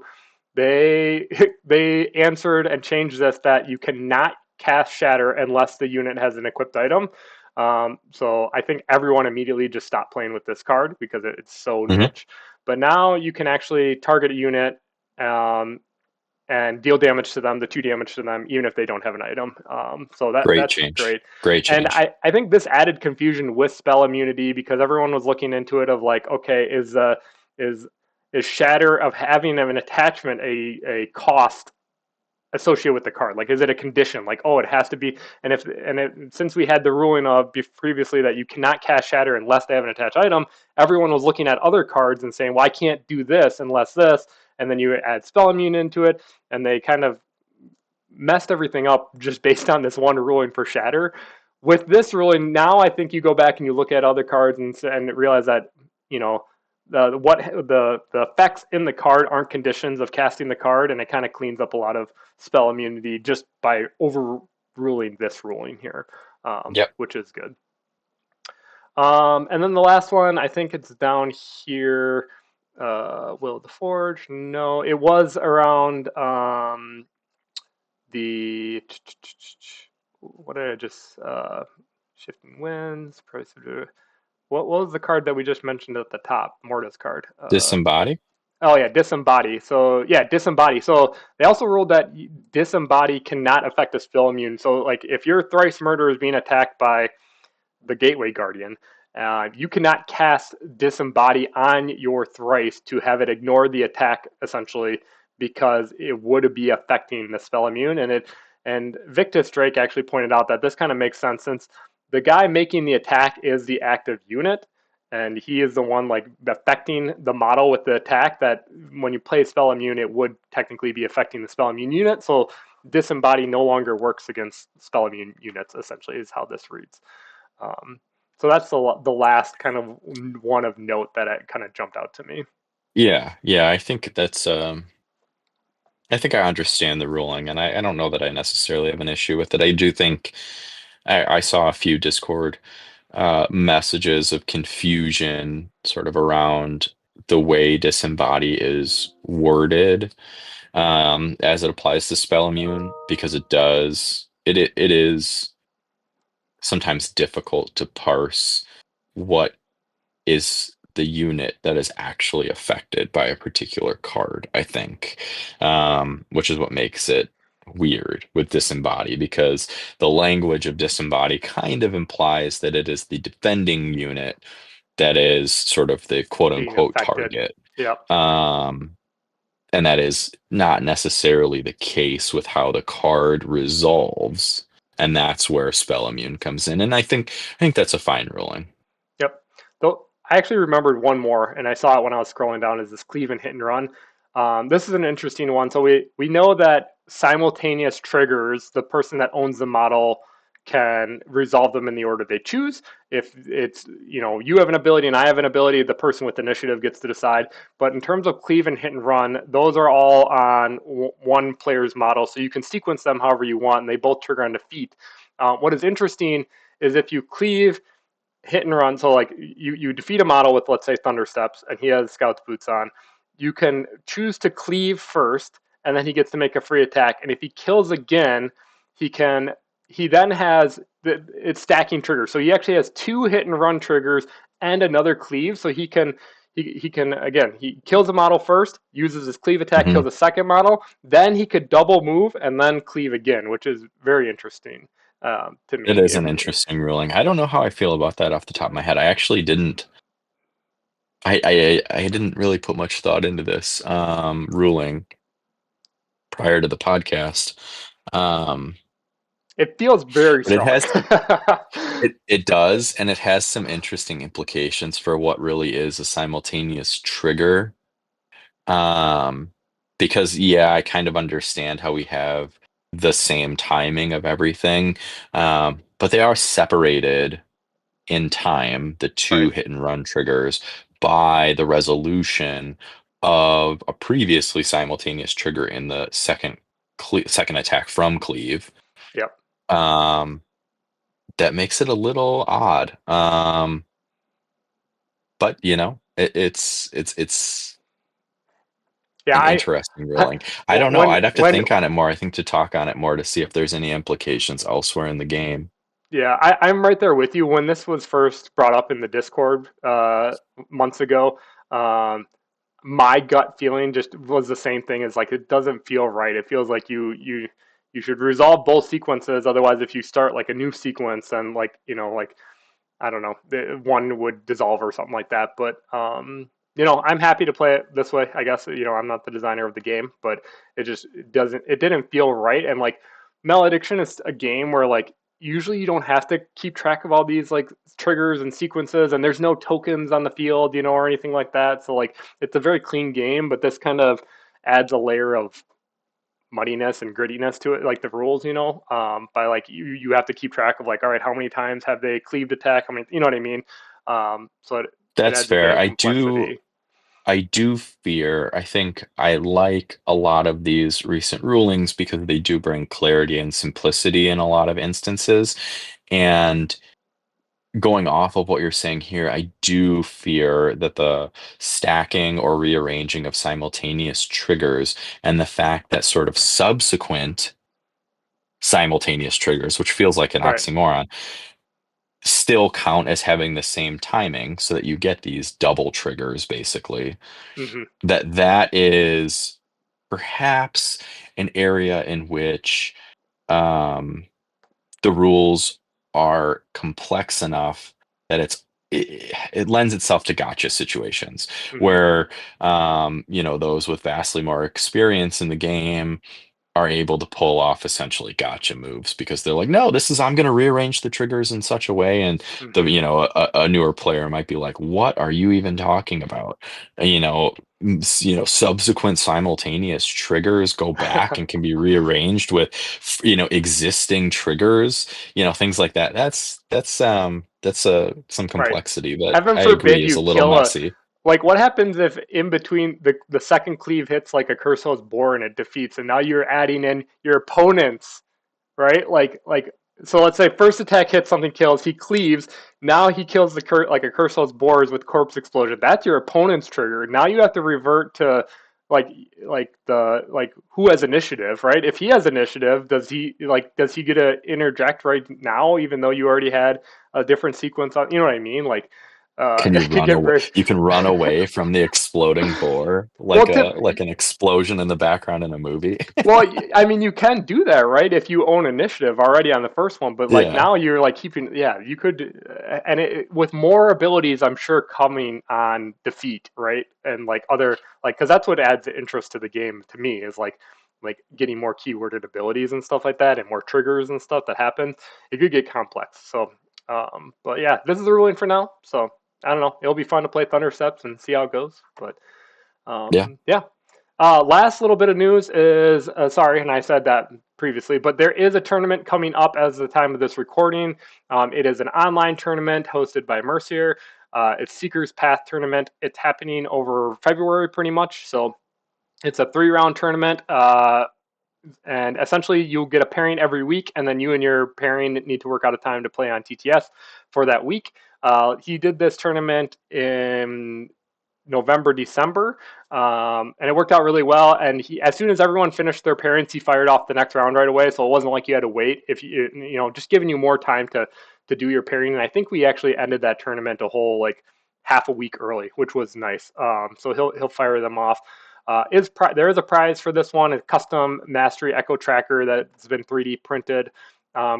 They they answered and changed this that you cannot cast shatter unless the unit has an equipped item. So I think everyone immediately just stopped playing with this card because it's so Hmm. niche. But now you can actually target a unit um, and deal damage to them, the two damage to them, even if they don't have an item. So Great that's change. great. Great And change. I think this added confusion with spell immunity because everyone was looking into it of like, okay, is is shatter of having an attachment a cost associated with the card? Like, is it a condition? Like, oh, it has to be. Since we had the ruling of previously that you cannot cast shatter unless they have an attached item, everyone was looking at other cards and saying, well, I can't do this unless this. And then you add spell immune into it, and they kind of messed everything up just based on this one ruling for shatter, With this ruling, now I think you go back and you look at other cards and realize that, you know, the effects in the card aren't conditions of casting the card, and it kind of cleans up a lot of spell immunity just by overruling this ruling here, Yep. which is good. And then the last one, I think it's down here. Will of the Forge? No, it was around the what did I just shifting winds, price of what was the card that we just mentioned at the top? Morta's card. Disembody. Oh yeah, disembody. So yeah, disembody. So they also ruled that disembody cannot affect a spell immune. So like if your thrice murder is being attacked by the Gateway Guardian, you cannot cast disembody on your thrice to have it ignore the attack essentially because it would be affecting the spell immune. And Victus Drake actually pointed out that this kind of makes sense since the guy making the attack is the active unit, and he is the one like affecting the model with the attack. That when you play spell immune, it would technically be affecting the spell immune unit. So disembody no longer works against spell immune units. Essentially, is how this reads. Um, so that's the last kind of one of note that it kind of jumped out to me. Yeah, yeah, I think that's I think I understand the ruling, and I don't know that I necessarily have an issue with it. I do think I saw a few Discord messages of confusion sort of around the way disembody is worded as it applies to spell immune, because it is sometimes difficult to parse what is the unit that is actually affected by a particular card, I think, which is what makes it weird with disembody, because the language of disembody kind of implies that it is the defending unit that is sort of the quote Being unquote affected. target. Yep. Um, and that is not necessarily the case with how the card resolves. And that's where spell immune comes in. And I think that's a fine ruling. Yep. Though I actually remembered one more, and I saw it when I was scrolling down. Is this Cleveland hit and run? This is an interesting one. So we know that simultaneous triggers, the person that owns the model can resolve them in the order they choose. If it's you have an ability and I have an ability, the person with initiative gets to decide. But in terms of cleave and hit and run, those are all on one player's model, so you can sequence them however you want, and they both trigger on defeat. What is interesting is if you cleave hit and run. So like you defeat a model with, let's say, Thunder Steps, and he has Scout's boots on. You can choose to cleave first, and then he gets to make a free attack. And if he kills again, he can. He then has it's stacking triggers. So he actually has two hit and run triggers and another cleave. So he can again he kills a model first, uses his cleave attack, Mhm. kills a second model. Then he could double move and then cleave again, which is very interesting to It me. is an interesting ruling. I don't know how I feel about that off the top of my head. I actually didn't. I didn't really put much thought into this ruling prior to the podcast. Um, It feels very but it strong. has it does, and it has some interesting implications for what really is a simultaneous trigger. Um, because yeah, I kind of understand how we have the same timing of everything, but they are separated in time, the Right. two hit and run triggers, by the resolution of a previously simultaneous trigger in the second attack from Cleave. Yep. Um, that makes it a little odd. But it's Yeah. an interesting ruling. I don't know. When I'd have to when think on it more. I think to talk on it more to see if there's any implications elsewhere in the game. yeah, I'm right there with you. When this was first brought up in the Discord months ago, um, my gut feeling just was the same thing as like it doesn't feel right. It feels like you should resolve both sequences. Otherwise, if you start like a new sequence, then like like I don't know, one would dissolve or something like that. But I'm happy to play it this way. I guess I'm not the designer of the game, but it didn't feel right. And like Malediction is a game where like usually you don't have to keep track of all these like triggers and sequences, and there's no tokens on the field, or anything like that. So like it's a very clean game, but this kind of adds a layer of muddiness and grittiness to it, like the rules, by like you have to keep track of like, all right, how many times have they cleaved attack? I mean, you know what I mean? So it That's adds a fair. bit of complexity. I do fear, I think I like a lot of these recent rulings because they do bring clarity and simplicity in a lot of instances. And going off of what you're saying here, I do fear that the stacking or rearranging of simultaneous triggers and the fact that sort of subsequent simultaneous triggers, which feels like an Right. oxymoron, still count as having the same timing so that you get these double triggers basically. Hmm. That is perhaps an area in which um, the rules are complex enough that it lends itself to gotcha situations Hmm. where those with vastly more experience in the game are able to pull off essentially gotcha moves because they're like, no, this is I'm going to rearrange the triggers in such a way, and Hmm. a newer player might be like, what are you even talking about? Subsequent simultaneous triggers go back and can be rearranged with existing triggers, things like that. That's some Right. complexity that Heaven I agree forbid is you a little kill a messy. like what happens if in between the second cleave hits like a Curse Boar and it defeats, and now you're adding in your opponent's right? So let's say first attack hits, something kills, he cleaves. Now he kills like a Curse Boars with Corpse Explosion. That's your opponent's trigger. Now you have to revert to like like who has initiative, right? If he has initiative, does he get to interject right now, even though you already had a different sequence on? You know what I mean? Like, Can you it could run get away? very You can run away from the exploding boar well. like an explosion in the background in a movie. Well, I mean, you can do that, right? If you own initiative already on the first one, but like Yeah. now you're like keeping, yeah, you could, and with more abilities, I'm sure coming on defeat, right? And like other, like, because that's what adds interest to the game to me is like getting more keyworded abilities and stuff like that, and more triggers and stuff that happen. It could get complex. So, but yeah, this is the ruling for now. So I don't know. It'll be fun to play Thunder Steps and see how it goes. But Yeah. yeah. Last little bit of news is sorry, and I said that previously, but there is a tournament coming up as the time of this recording. It is an online tournament hosted by Mercier. It's Seeker's Path tournament. It's happening over February pretty much. So it's a 3 round tournament. And essentially, you'll get a pairing every week, and then you and your pairing need to work out a time to play on TTS for that week. He did this tournament in November, December, and it worked out really well. And as soon as everyone finished their pairings, he fired off the next round right away. So it wasn't like you had to wait. If just giving you more time to do your pairing. And I think we actually ended that tournament a whole like half a week early, which was nice. So he'll fire them off. There is a prize for this one, a custom Mastery Echo Tracker that's been 3D printed.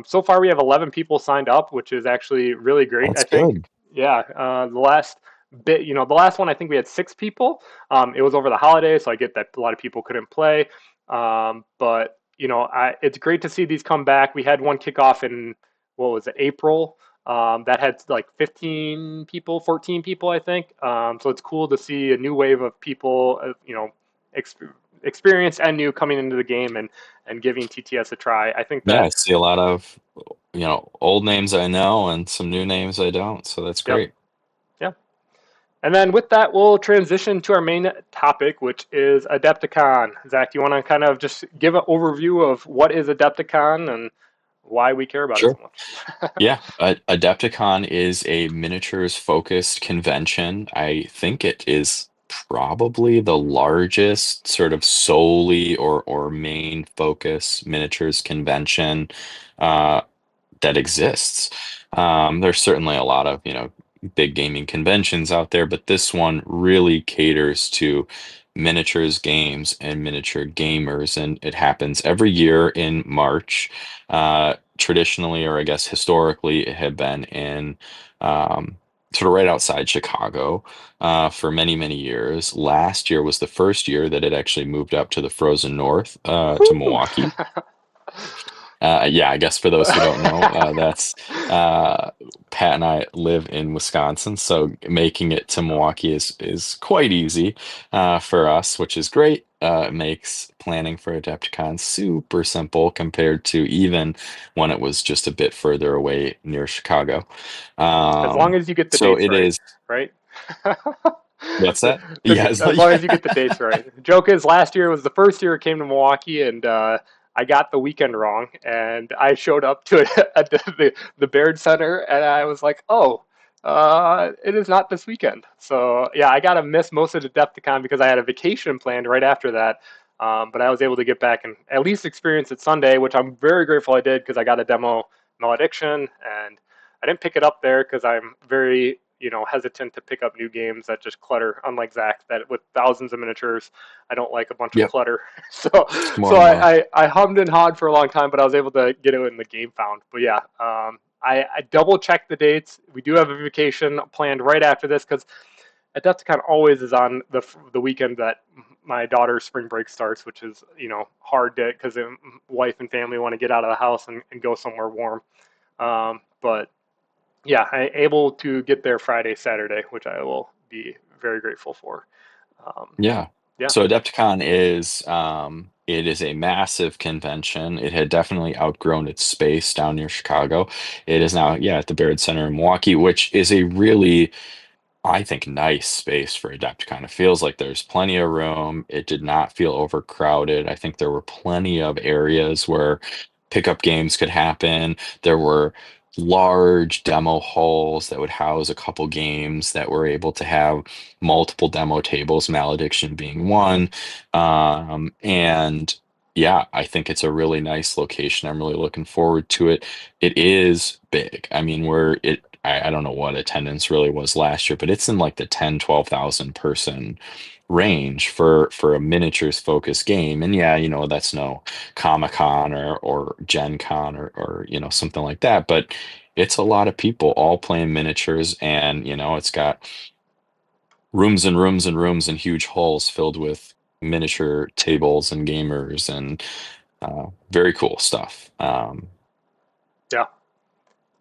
So far, we have 11 people signed up, which is actually really great. I That's think, good. yeah. The last one I think we had 6 people. It was over the holidays, so I get that a lot of people couldn't play. But it's great to see these come back. We had one kickoff in what was it, April? That had like 15 people, 14 people, I think. So it's cool to see a new wave of people, exp- experienced and new coming into the game and giving TTS a try. I think Yeah, that, I see a lot of, old names I know and some new names I don't. So that's yep, great. yeah. And then with that, we'll transition to our main topic, which is Adepticon. Zach, do you want to kind of just give an overview of what is Adepticon and why we care about it Sure. so much? Yeah, Adepticon is a miniatures focused convention. I think it is probably the largest sort of solely or main focus miniatures convention uh, that exists. There's certainly a lot of, big gaming conventions out there, but this one really caters to miniatures games and miniature gamers, and it happens every year in March. Traditionally, or I guess historically, it had been in sort of right outside Chicago for many, many years. Last year was the first year that it actually moved up to the frozen north to Milwaukee. Yeah, I guess for those who don't know, that's Pat and I live in Wisconsin, so making it to Milwaukee is quite easy for us, which is great. makes planning for Adepticon super simple compared to even when it was just a bit further away near Chicago. As long Um, as you get the so dates it right, is, right? what's that? Yeah, it's As like, long as you get the dates right. The joke is, last year was the first year it came to Milwaukee, and I got the weekend wrong, and I showed up to it at the Baird Center, and I was like, oh. It is not this weekend. So yeah, I gotta miss most of the Adepticon because I had a vacation planned right after that. But I was able to get back and at least experience it Sunday, which I'm very grateful I did because I got a demo Malediction, and I didn't pick it up there because I'm very, hesitant to pick up new games that just clutter. Unlike Zach, that with thousands of miniatures, I don't like a bunch of yep, clutter. So, it's so more and more. I hummed and hawed for a long time, but I was able to get it in the game found. But yeah, I double checked the dates. We do have a vacation planned right after this because Adepticon always is on the weekend that my daughter's spring break starts, which is hard to because wife and family want to get out of the house and go somewhere warm. But yeah, I able to get there Friday, Saturday, which I will be very grateful for. Um, Yeah. yeah. So Adepticon is it is a massive convention. It had definitely outgrown its space down near Chicago. It is now, yeah, at the Baird Center in Milwaukee, which is a really, I think, nice space for Adepticon. It feels like there's plenty of room. It did not feel overcrowded. I think there were plenty of areas where pickup games could happen. There were large demo halls that would house a couple games that were able to have multiple demo tables, Malediction being one. And yeah, I think it's a really nice location. I'm really looking forward to it. It is big. I mean, I don't know what attendance really was last year, but it's in like the 10, 12,000 person range for a miniatures focused game. And yeah, that's no Comic-Con or Gen Con or something like that, but it's a lot of people all playing miniatures, and it's got rooms and rooms and rooms and huge halls filled with miniature tables and gamers and very cool stuff. Yeah.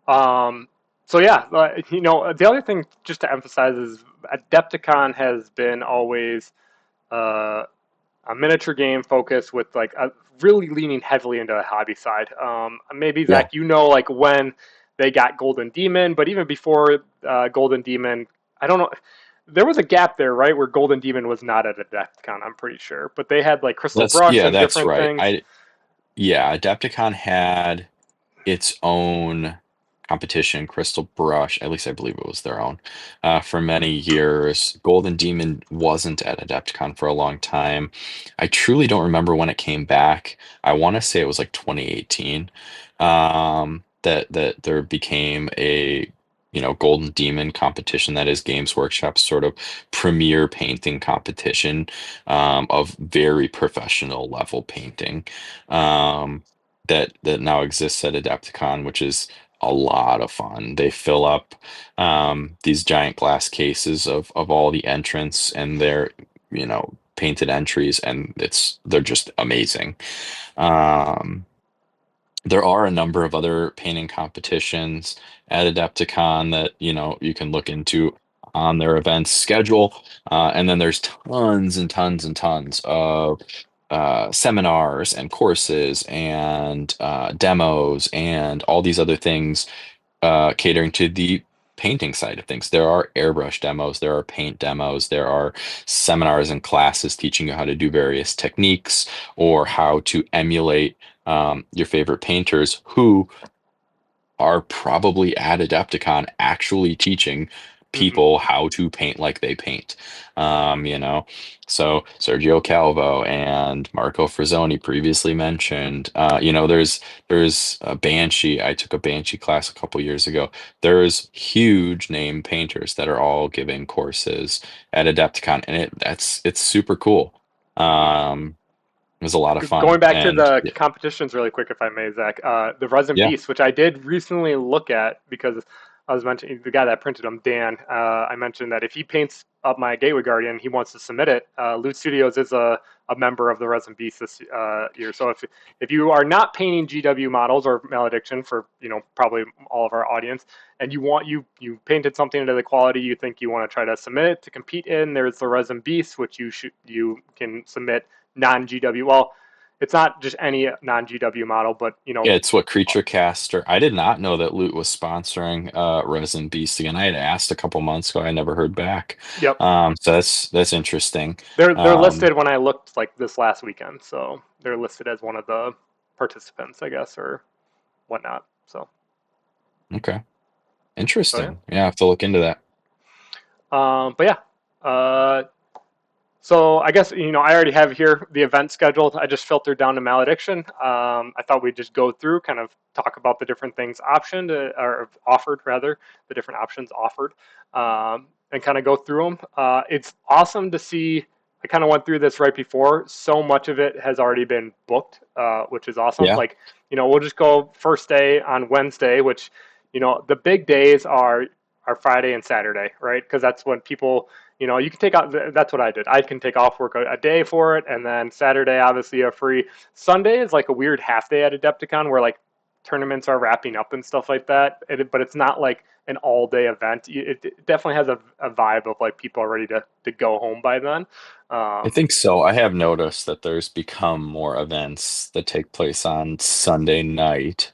Um, so yeah, the other thing just to emphasize is Adepticon has been always uh, a miniature game focus with like a really leaning heavily into the hobby side. Maybe Yeah, Zach, like when they got Golden Demon, but even before Golden Demon, I don't know. There was a gap there, right, where Golden Demon was not at Adepticon. I'm pretty sure, but they had like Crystal Brush and that's different right. things. Yeah, Adepticon had its own competition, Crystal Brush, at least I believe it was their own, for many years. Golden Demon wasn't at Adepticon for a long time. I truly don't remember when it came back. I want to say it was like 2018, that there became a Golden Demon competition that is Games Workshop's sort of premier painting competition, of very professional level painting. Um, that now exists at Adepticon, which is a lot of fun. They fill up these giant glass cases of all the entrants and their painted entries, and they're just amazing. Um, there are a number of other painting competitions at Adepticon that you can look into on their events schedule, and then there's tons and tons and tons of seminars and courses and demos and all these other things catering to the painting side of things. There are airbrush demos, there are paint demos, there are seminars and classes teaching you how to do various techniques or how to emulate your favorite painters who are probably at Adepticon actually teaching Hmm. people how to paint like they paint. You know, so Sergio Calvo and Marco Frazzoni previously mentioned. There's a Banshee. I took a Banshee class a couple years ago. There's huge name painters that are all giving courses at Adepticon, and it's super cool. It was a lot of Going fun, back to and the competitions really quick, if I may, Zach, the Resin yeah, Beast, which I did recently look at because I was mentioning the guy that printed them, Dan. I mentioned that if he paints up my Gateway Guardian, he wants to submit it. Loot Studios is a member of the Resin Beast this year. So if you are not painting GW models or Malediction for probably all of our audience, and you painted something into the quality you think you want to try to submit it to compete in, there's the Resin Beast, which you can submit non-GW. Well, it's not just any non-GW model, but Yeah, it's what Creature Caster. I did not know that Loot was sponsoring Resin Beast again. I had asked a couple months ago. I never heard back. yep, So that's interesting. they're Um, listed when I looked like this last weekend, so they're listed as one of the participants, I guess, or whatnot. okay, So yeah. interesting. Yeah, I have to look into that. But yeah, so I guess I already have here the event scheduled. I just filtered down to Malediction. I thought we'd just go through, kind of talk about the different things optioned or offered rather, the different options offered, and kind of go through them. It's awesome to see. I kind of went through this right before. So much of it has already been booked, which is awesome. Yeah, Like we'll just go first day on Wednesday, which the big days are Friday and Saturday, right? Because that's when people you can take out. That's what I did. I can take off work a day for it, and then Saturday, obviously, a free. Sunday is like a weird half day at Adepticon where like tournaments are wrapping up and stuff like that. But it's not like an all day event. It definitely has a vibe of like people are ready to go home by then. I Um, think so. I have noticed that there's become more events that take place on Sunday night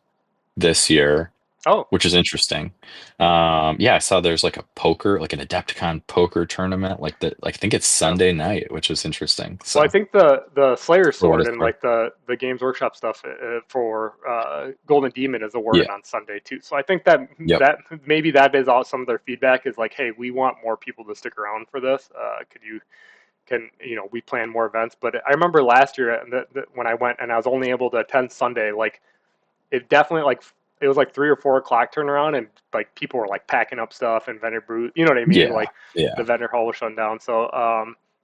this year, oh, which is interesting. Yeah, I saw there's like a poker, like an Adepticon poker tournament, like that. Like, I think it's yeah. Sunday night, which is interesting. Well, I So, think the Slayer for what Sword it's and worth. like the Games Workshop stuff for Golden Demon is awarded Yeah. on Sunday too. So I think that Yep. that maybe that is all some of their feedback is like, hey, we want more people to stick around for this. Could you can we plan more events? But I remember last year when I went and I was only able to attend Sunday, like it definitely like it was like 3 or 4 o'clock turnaround, and like people were like packing up stuff and vendor booth. You know what I mean? Yeah. Like the Yeah. vendor hall was shut down. So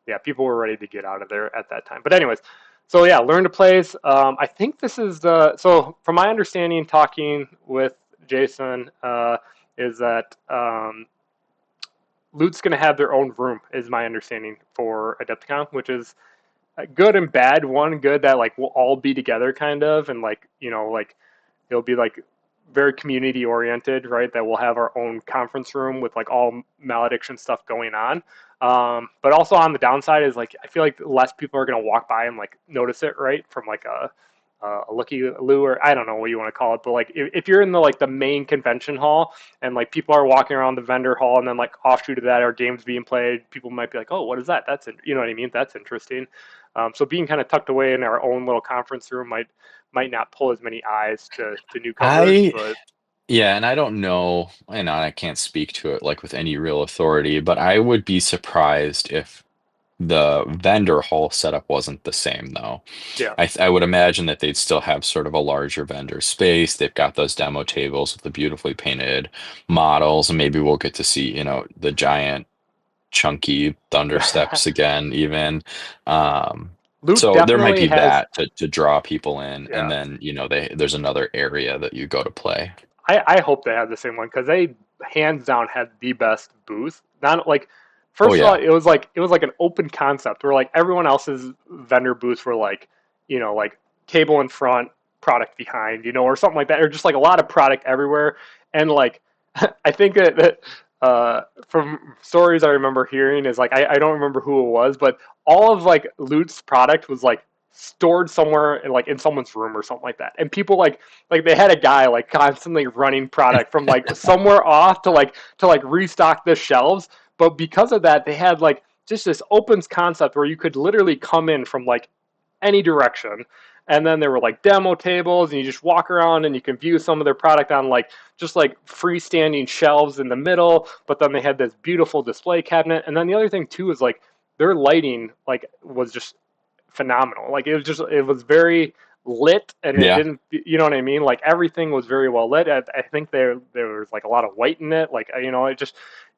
yeah, people were ready to get out of there at that time. But anyways, so yeah, learn to plays. I think this is the so from my understanding, talking with Jason, is that Loot's going to have their own room, is my understanding for Adepticon, which is good and bad. One good that like we'll all be together kind of, and like like it'll be like very community oriented, right? That we'll have our own conference room with like all malediction stuff going on. But also on the downside is like I feel like less people are gonna walk by and like notice it, right? From like a looky loo or I don't know what you want to call it, but like if you're in the like the main convention hall and like people are walking around the vendor hall and then like offshoot of that are games being played, people might be like, oh, what is that? That's you know what I mean? That's interesting. So being kind of tucked away in our own little conference room might not pull as many eyes to newcomers, I but Yeah, and I don't know, and I can't speak to it like with any real authority, but I would be surprised if the vendor hall setup wasn't the same though. yeah. I would imagine that they'd still have sort of a larger vendor space. They've got those demo tables with the beautifully painted models, and maybe we'll get to see, the giant chunky thunder steps again, even. Um, Loot so there might definitely be has, that to draw people in, and yeah. then, there's another area that you go to play. I hope they have the same one because they hands down had the best booth. Not like Oh first of all, yeah. it was like an open concept where like everyone else's vendor booths were like like cable in front, product behind, or something like that, or just like a lot of product everywhere. And like I think that from stories I remember hearing is like I don't remember who it was, but all of like Loot's product was like stored somewhere in like in someone's room or something like that, and people like they had a guy like constantly running product from like somewhere off to like restock the shelves. But because of that, they had like just this opens concept where you could literally come in from like any direction. And then there were like demo tables, and you just walk around and you can view some of their product on like just like freestanding shelves in the middle. But then they had this beautiful display cabinet. And then the other thing too is like their lighting like was just phenomenal. Like it was very lit, and it Yeah, didn't, you know what I mean? Like everything was very well lit. I think there was like a lot of white in it. Like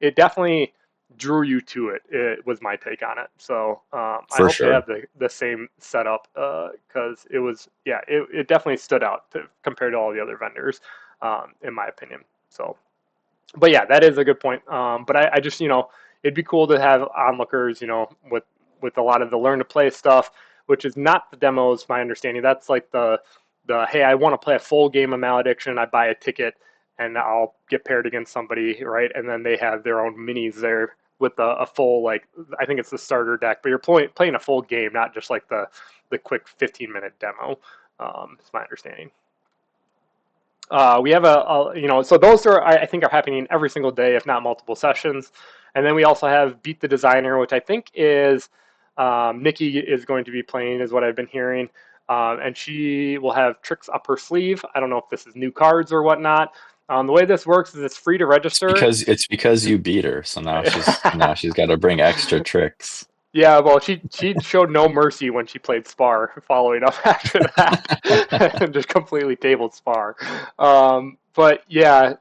it definitely drew you to it. It was my take on it. So I for hope they sure. have the same setup because it was yeah it definitely stood out compared to all the other vendors in my opinion. So but yeah, that is a good point. But I just it'd be cool to have onlookers, with a lot of the learn to play stuff, which is not the demos. My understanding that's like the hey, I want to play a full game of Malediction. I buy a ticket and I'll get paired against somebody, right? And then they have their own minis there with a full like I think it's the starter deck, but you're playing a full game, not just like the quick 15-minute demo. It's my understanding. We have so those are I think are happening every single day, if not multiple sessions. And then we also have Beat the Designer, which I think is Nikki is going to be playing, is what I've been hearing. And she will have tricks up her sleeve. I don't know if this is new cards or whatnot. The way this works is it's free to register. It's because you beat her, so now she's got to bring extra tricks. Yeah, well, she showed no mercy when she played Spar. Following up after that, and just completely tabled Spar. But yeah,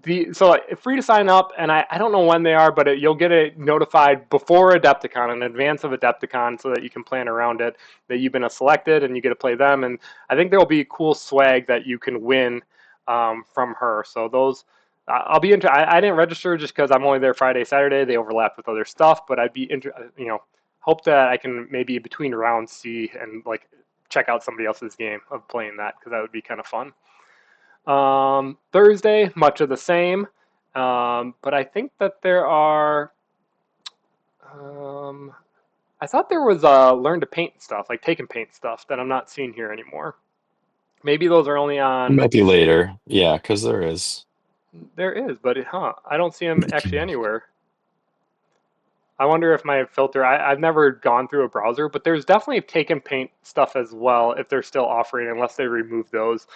free to sign up, and I don't know when they are, but you'll get it notified before Adepticon, in advance of Adepticon, so that you can plan around it. That you've been selected, and you get to play them. And I think there will be cool swag that you can win from her. So those I'll be into. I didn't register just because I'm only there Friday, Saturday. They overlap with other stuff, but I'd be hope that I can maybe between rounds see and like check out somebody else's game of playing that because that would be kind of fun. Thursday, much of the same, but I think that there are. Um, I thought there was learn to paint stuff, like take and paint stuff that I'm not seeing here anymore. Maybe those are only It on. might be later. Yeah, because there is. There is, but I don't see them actually anywhere. I wonder if my filter, I've never gone through a browser, but there's definitely take and paint stuff as well if they're still offering, unless they remove those.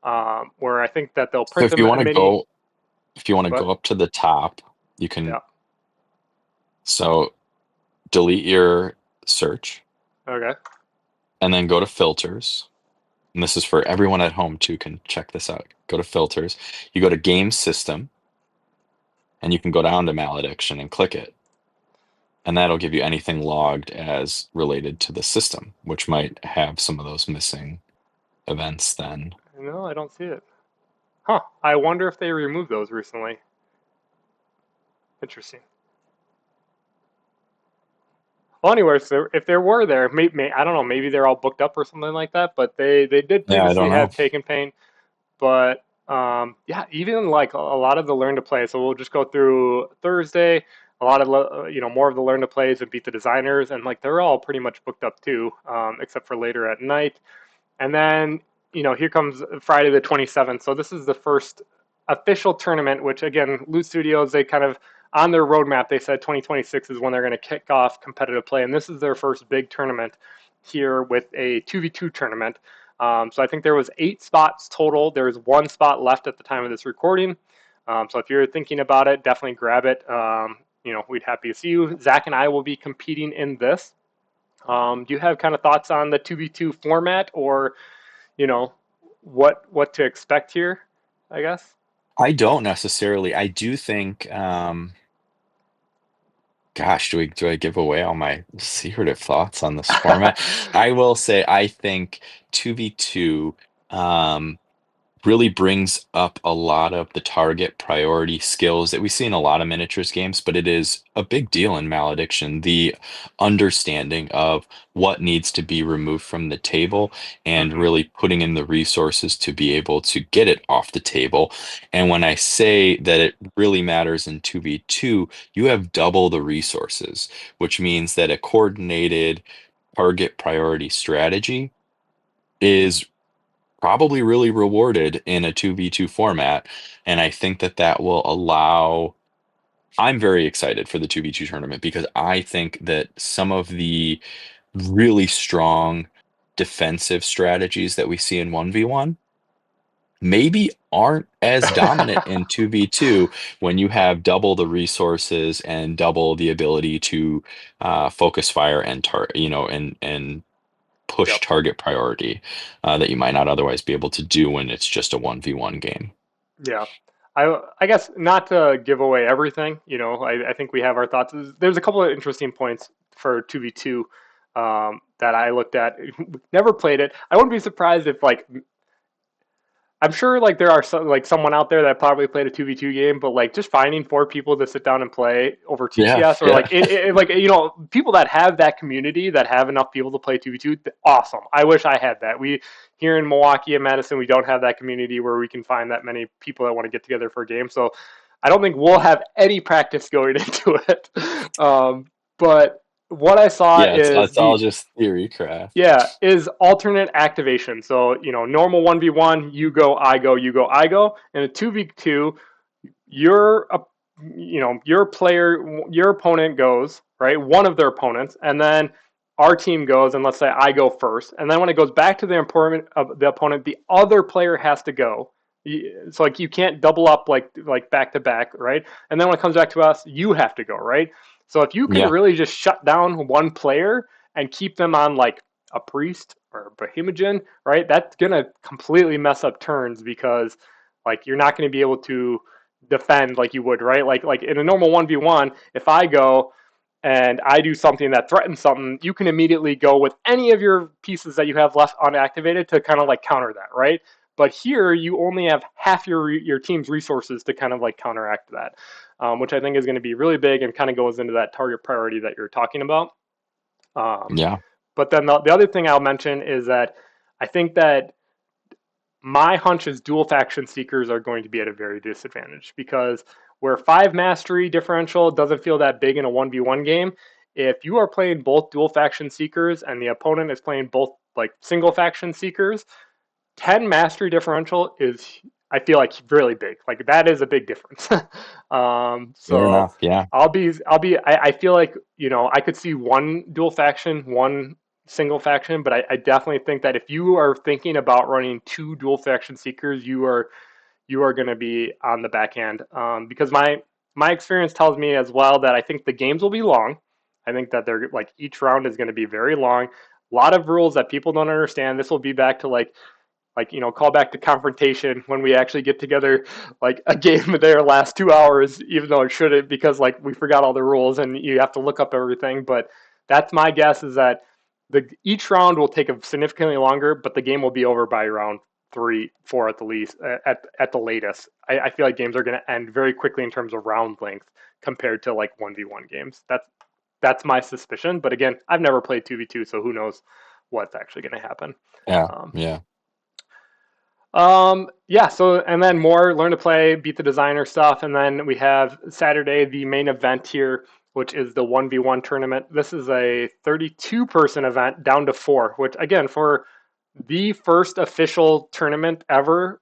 Where I think that they'll So print them a mini. if you want to What? go up to the top, you can Yeah. so delete your search Okay. and then go to filters. And this is for everyone at home too, can check this out. Go to filters. You go to game system and you can go down to malediction and click it. And that'll give you anything logged as related to the system, which might have some of those missing events then. No, I don't see it. Huh. I wonder if they removed those recently. Interesting. Well, anyway, so if there were there, I don't know, maybe they're all booked up or something like that. But they did Yeah, I previously don't know. have take and paint. But yeah, even like a lot of the learn to play. So we'll just go through Thursday. A lot of more of the learn to plays and beat the designers, and like they're all pretty much booked up too, except for later at night. And then here comes Friday the 27th. So this is the first official tournament. Which again, Loot Studios, they kind of on their roadmap they said 2026 is when they're going to kick off competitive play, and this is their first big tournament here with a 2v2 tournament. So I think there was 8 spots total. There's 1 spot left at the time of this recording. So if you're thinking about it, definitely grab it. We'd happy to see you. Zach and I will be competing in this. Do you have kind of thoughts on the 2v2 format, or you know what to expect here? I guess. I don't necessarily. I do think, gosh, do I give away all my secretive thoughts on this format? I will say I think 2v2 um, really brings up a lot of the target priority skills that we see in a lot of miniatures games, but it is a big deal in Malediction. The understanding of what needs to be removed from the table and Hmm. really putting in the resources to be able to get it off the table. And when I say that it really matters in 2v2, you have double the resources, which means that a coordinated target priority strategy is probably really rewarded in a 2v2 format. And I think that that will allow. I'm very excited for the 2v2 tournament because I think that some of the really strong defensive strategies that we see in 1v1 maybe aren't as dominant in 2v2 when you have double the resources and double the ability to focus fire and and push Yep. target priority that you might not otherwise be able to do when it's just a 1v1 game. Yeah. I guess not to give away everything. I think we have our thoughts. There's a couple of interesting points for 2v2 that I looked at. Never played it. I wouldn't be surprised if like I'm sure like there are like someone out there that probably played a 2v2 game, but like just finding 4 people to sit down and play over Yeah, TTS, or yeah. like like people that have that community that have enough people to play 2v2, awesome. I wish I had that. We here in Milwaukee and Madison, we don't have that community where we can find that many people that want to get together for a game. So I don't think we'll have any practice going into it. But what I saw Yeah, is it's all the just theory craft. yeah, is alternate activation. So, normal 1v1, you go, I go, you go, I go. And a 2v2, your your player, your opponent goes, right? One of their opponents, and then our team goes, and let's say I go first. And then when it goes back to the opponent, the other player has to go. It's like you can't double up like back to back, right? And then when it comes back to us, you have to go, right? So if you can Yeah, really just shut down one player and keep them on like a priest or a behemogen, right? That's gonna completely mess up turns because like you're not going to be able to defend like you would, right? Like in a normal 1v1, if I go and I do something that threatens something, you can immediately go with any of your pieces that you have left unactivated to kind of like counter that, right? But here you only have half your team's resources to kind of like counteract that, which I think is going to be really big and kind of goes into that target priority that you're talking about. Um, yeah, but then the other thing I'll mention is that I think that my hunch is dual faction seekers are going to be at a very disadvantage because where 5 mastery differential doesn't feel that big in a 1v1 game, if you are playing both dual faction seekers and the opponent is playing both like single faction seekers, 10 mastery differential is, I feel like, really big. Like that is a big difference. fair So enough. Yeah, I feel like, I could see one dual faction, one single faction, but I definitely think that if you are thinking about running 2 dual faction seekers, you are going to be on the backhand, because my experience tells me as well that I think the games will be long. I think that they're like each round is going to be very long. A lot of rules that people don't understand. This will be back to like call back to confrontation when we actually get together like a game there last 2 hours, even though it shouldn't because like we forgot all the rules and you have to look up everything. But that's my guess is that each round will take a significantly longer, but the game will be over by round 3, 4 at the least, at the latest. I feel like games are going to end very quickly in terms of round length compared to like 1v1 games. That's my suspicion, but again, I've never played 2v2, so who knows what's actually going to happen. yeah, um, yeah. yeah, so and then more learn to play, beat the designer stuff, and then we have Saturday, the main event here, which is the 1v1 tournament. This is a 32-person event down to 4, which again, for the first official tournament ever,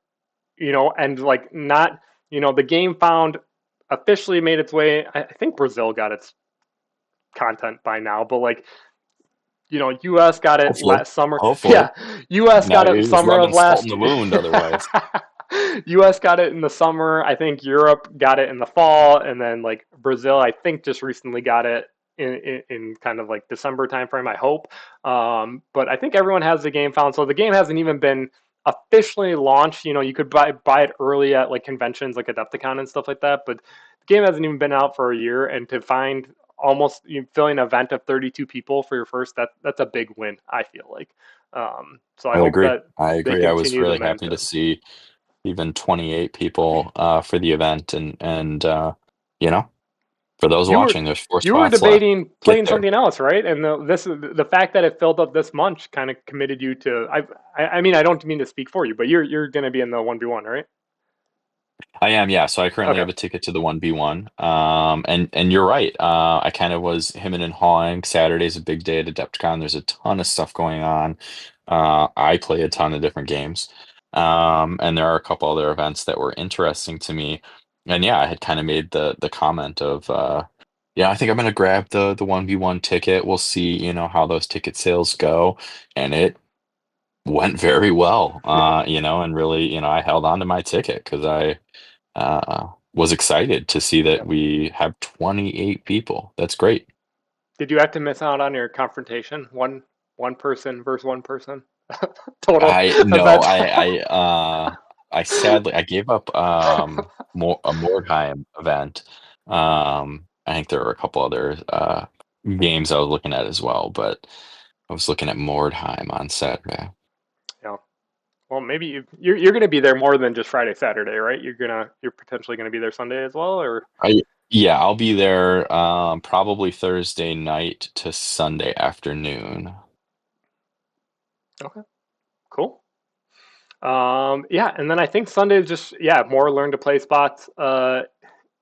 and like not, the game found officially made its way. I think Brazil got its content by now, but like U.S. got it Hopefully, last summer. hopefully. Yeah, U.S. Now got it you're just summer of rubbing salt in last the year. wound. Otherwise, U.S. got it in the summer. I think Europe got it in the fall, and then like Brazil, I think just recently got it in kind of like December timeframe. I hope, but I think everyone has the game found. So the game hasn't even been officially launched. You could buy it early at like conventions like Adepticon and stuff like that, but the game hasn't even been out for a year. And to find almost filling an event of 32 people for your first, that's a big win. I feel like. So I I hope agree. that I they agree. I was continue the really happy to momentum. see even 28 people for the event, and you know, for those You were watching, there's 4 you were spots left. debating Get playing there. something else, right? And the fact that it filled up this much kind of committed you to. I mean I don't mean to speak for you, but you're going to be in the 1v1, right? I am, yeah. So I currently Okay. have a ticket to the 1v1. And you're right. I kind of was hemming and hawing. Saturday's a big day at Adepticon. There's a ton of stuff going on. I play a ton of different games. And there are a couple other events that were interesting to me. And yeah, I had kind of made the comment of yeah, I think I'm gonna grab the 1v1 ticket. We'll see, how those ticket sales go. And it went very well. And really, I held on to my ticket because I was excited to see that Yep. we have 28 people. That's great. Did you have to miss out on your confrontation? One person versus one person total I no, event. I sadly I gave up a Mordheim event. I think there were a couple other games I was looking at as well, but I was looking at Mordheim on Saturday. Yeah. Well, maybe you're going to be there more than just Friday, Saturday, right? You're potentially going to be there Sunday as well, or I Yeah, I'll be there probably Thursday night to Sunday afternoon. okay, cool. Yeah, and then I think Sunday is just more learn to play spots.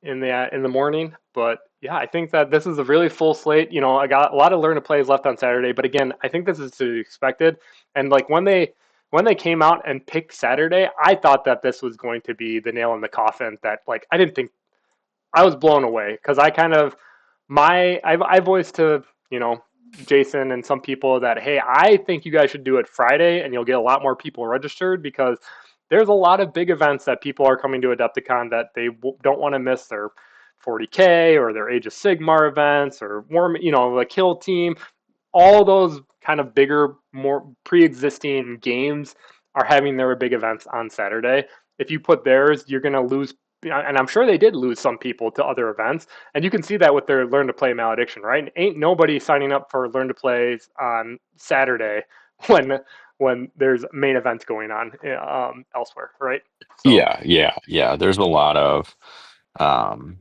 in the morning. But yeah, I think that this is a really full slate. You know, I got a lot of learn to plays left on Saturday, but again, I think this is to be expected. And like when they came out and picked Saturday, I thought that this was going to be the nail in the coffin. That like I didn't think I was blown away because I kind of I voiced to Jason and some people that hey, I think you guys should do it Friday and you'll get a lot more people registered because there's a lot of big events that people are coming to Adepticon that they don't want to miss their 40K or their Age of Sigmar events or warm the kill team. All those kind of bigger, more pre-existing games are having their big events on Saturday. If you put theirs, you're going to lose, and I'm sure they did lose some people to other events. And you can see that with their Learn to Play Malediction, right? Ain't nobody signing up for Learn to Plays on Saturday when there's main events going on elsewhere, right? So Yeah, yeah, yeah. There's a lot of um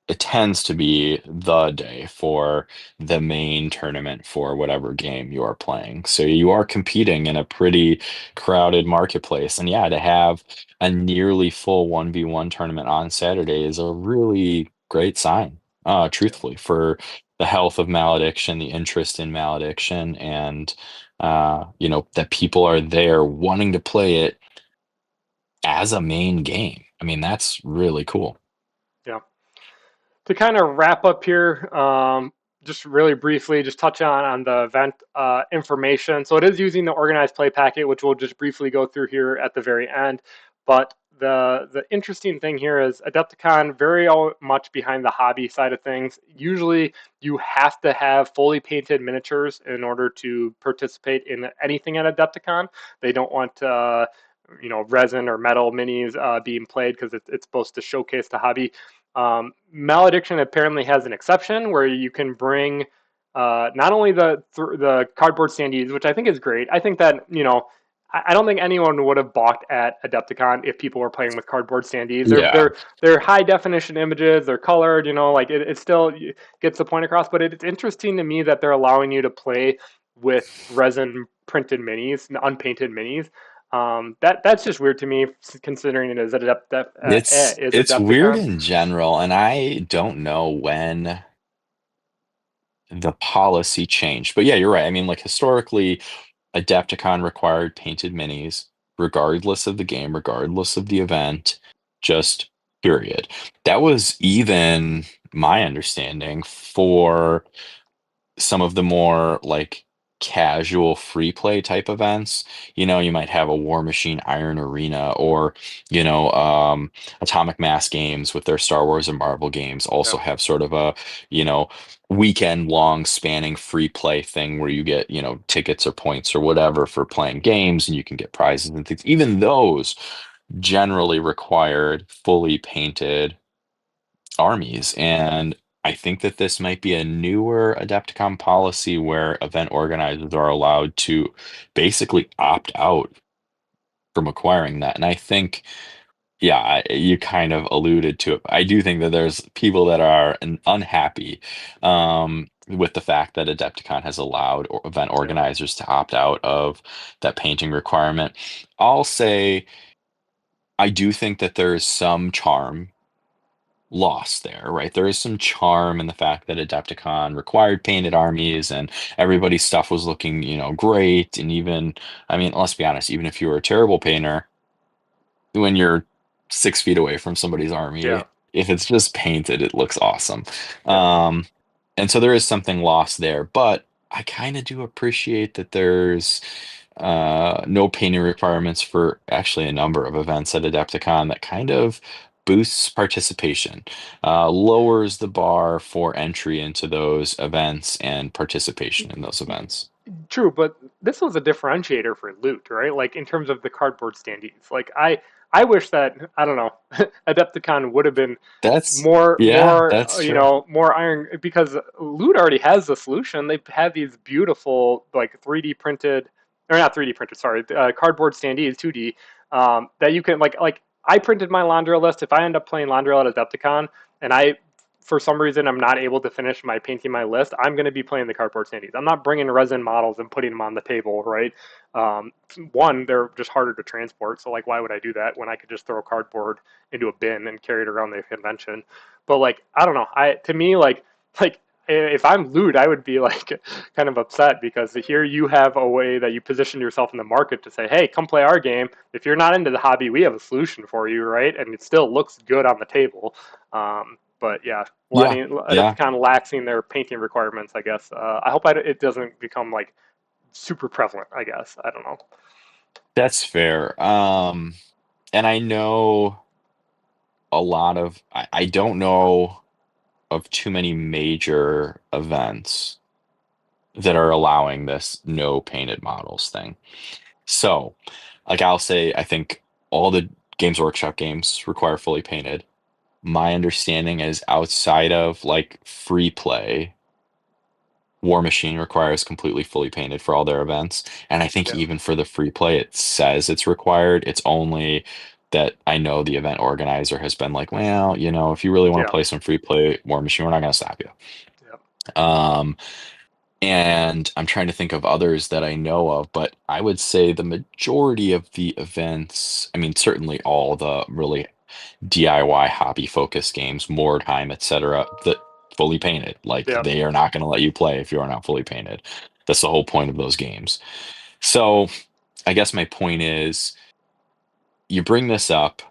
it tends to be the day for the main tournament for whatever game you are playing. So you are competing in a pretty crowded marketplace. And yeah, to have a nearly full 1v1 tournament on Saturday is a really great sign, yeah, truthfully, for the health of Malediction, the interest in Malediction, and that people are there wanting to play it as a main game. I mean, that's really cool. yeah. To kind of wrap up here, just really briefly, just touch on the event information. So it is using the organized play packet, which we'll just briefly go through here at the very end. But the interesting thing here is Adepticon very much behind the hobby side of things. Usually, you have to have fully painted miniatures in order to participate in anything at Adepticon. They don't want resin or metal minis being played because it's supposed to showcase the hobby. Malediction apparently has an exception where you can bring not only the cardboard standees, which I think is great. I think that I don't think anyone would have balked at Adepticon if people were playing with cardboard standees. Yeah. They're high definition images. They're colored. Like it still gets the point across. But it's interesting to me that they're allowing you to play with resin printed minis, unpainted minis. That's just weird to me, considering it is is It's weird Adepticon. in general, and I don't know when the policy changed. But yeah, you're right. I mean, like historically, Adepticon required painted minis, regardless of the game, regardless of the event, just period. That was even my understanding for some of the more like casual free play type events. You might have a War Machine Iron Arena or, Atomic Mass Games with their Star Wars and Marvel games also Yeah, have sort of a, you know, weekend long spanning free play thing where you get, tickets or points or whatever for playing games and you can get prizes and things. Even those generally required fully painted armies. And I think that this might be a newer Adepticon policy where event organizers are allowed to basically opt out from acquiring that. And I think, yeah, you kind of alluded to it. I do think that there's people that are unhappy with the fact that Adepticon has allowed event yeah, organizers to opt out of that painting requirement. I'll say I do think that there's some charm lost there, right? There is some charm in the fact that Adepticon required painted armies and everybody's stuff was looking, great. And even, I mean, let's be honest, even if you were a terrible painter, when you're 6 feet away from somebody's yeah, army, if it's just painted, it looks awesome. yeah. Um, and so there is something lost there, but I kind of do appreciate that there's no painting requirements for actually a number of events at Adepticon that kind of boosts participation, lowers the bar for entry into those events and participation in those events. True, but this was a differentiator for loot, right? Like in terms of the cardboard standees. Like I wish that I don't know, Adepticon would have been Yeah, that's true. more iron because loot already has the solution. They've had these beautiful like 3D printed or not 3D printed, sorry, cardboard standees 2D that you can like I printed my Landra list. If I end up playing Landra at Adepticon and I for some reason I'm not able to finish my painting my list, I'm going to be playing the cardboard standees. I'm not bringing resin models and putting them on the table, right? Um, One, they're just harder to transport, so like, why would I do that when I could just throw cardboard into a bin and carry it around the convention? But like, I don't know. I to me like if I'm Loot, I would be like kind of upset because here you have a way that you position yourself in the market to say, hey, come play our game. If you're not into the hobby, we have a solution for you, right? And it still looks good on the table. But yeah, Yeah, letting yeah, Adepticon laxing their painting requirements, I guess. I hope it doesn't become like super prevalent. I guess I don't know. that's fair. And I know a lot of, I don't know of too many major events that are allowing this no painted models thing. So, like I'll say, I think all the Games Workshop games require fully painted. My understanding is outside of like free play, War Machine requires completely fully painted for all their events. And I think Yeah, even for the free play, it says it's required. It's only that I know the event organizer has been like, well, if you really want to yeah, play some free play War Machine, we're not going to stop you. yeah. Um, and I'm trying to think of others that I know of, but I would say the majority of the events, I mean, certainly all the really DIY hobby focused games, Mordheim, etc., that fully painted. Like Yeah. they are not going to let you play if you are not fully painted. That's the whole point of those games. So I guess my point is you bring this up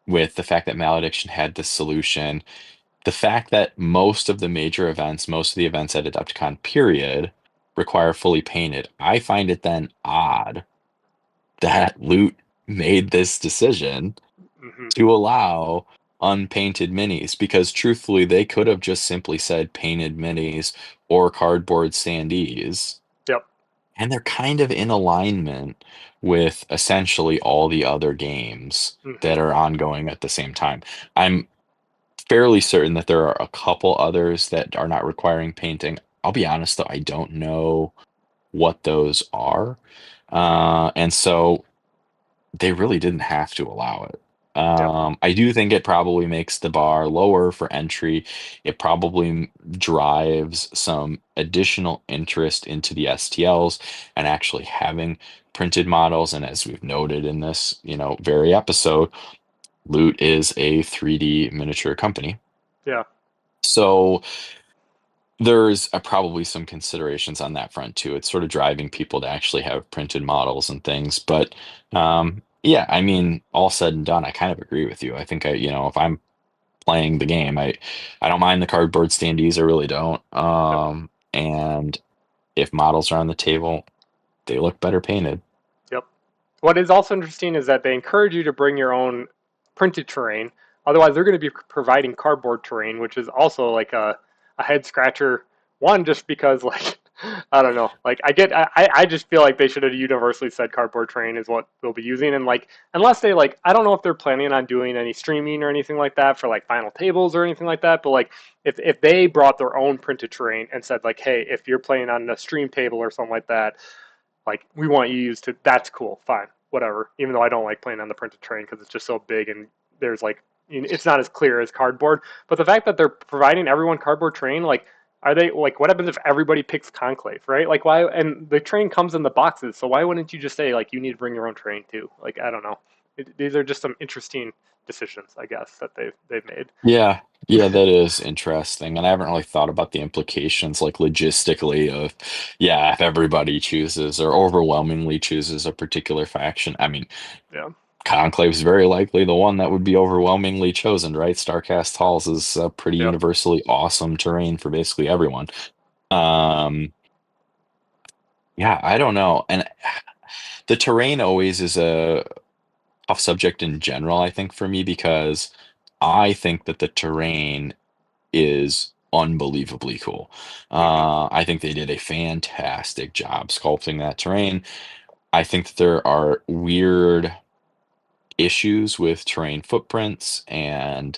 with the fact that Malediction had this solution, the fact that most of the major events, most of the events at Adepticon period require fully painted. I find it then odd that Loot made this decision Hmm. to allow unpainted minis because truthfully they could have just simply said painted minis or cardboard standees, Yep. and they're kind of in alignment with essentially all the other games Hmm. that are ongoing at the same time. I'm fairly certain that there are a couple others that are not requiring painting. I'll be honest though, I don't know what those are. And so they really didn't have to allow it. Yep. I do think it probably makes the bar lower for entry. It probably drives some additional interest into the STLs and actually having printed models. And as we've noted in this, very episode, Loot is a 3D miniature company. Yeah. So there's probably some considerations on that front too. It's sort of driving people to actually have printed models and things. But yeah, I mean, all said and done, I kind of agree with you. I think if I'm playing the game, I don't mind the cardboard standees. I really don't. Yep. And if models are on the table, they look better painted. Yep. What is also interesting is that they encourage you to bring your own printed terrain. Otherwise, they're going to be providing cardboard terrain, which is also like a head scratcher. One, just because like I don't know, like I just feel like they should have universally said cardboard terrain is what they'll be using, and like unless they like I don't know if they're planning on doing any streaming or anything like that for like final tables or anything like that, but like if they brought their own printed terrain and said like, hey, if you're playing on a stream table or something like that, like we want you used to that's cool, fine, whatever, even though I don't like playing on the printed terrain because it's just so big and there's like it's not as clear as cardboard, but the fact that they're providing everyone cardboard terrain, like are they like what happens if everybody picks conclave, right? Like why, and the train comes in the boxes, so why wouldn't you just say like you need to bring your own train too? Like I don't know, these are just some interesting decisions I guess that they've made. Yeah, yeah, that is interesting. And I haven't really thought about the implications, like logistically, of, yeah, if everybody chooses or overwhelmingly chooses a particular faction. I mean, Yeah. Conclave is very likely the one that would be overwhelmingly chosen, right? Starcast Halls is a pretty Yep. universally awesome terrain for basically everyone. Um, yeah, I don't know. And the terrain always is a tough subject in general, I think, for me, because I think that the terrain is unbelievably cool. Hmm. I think they did a fantastic job sculpting that terrain. I think that there are weird issues with terrain footprints and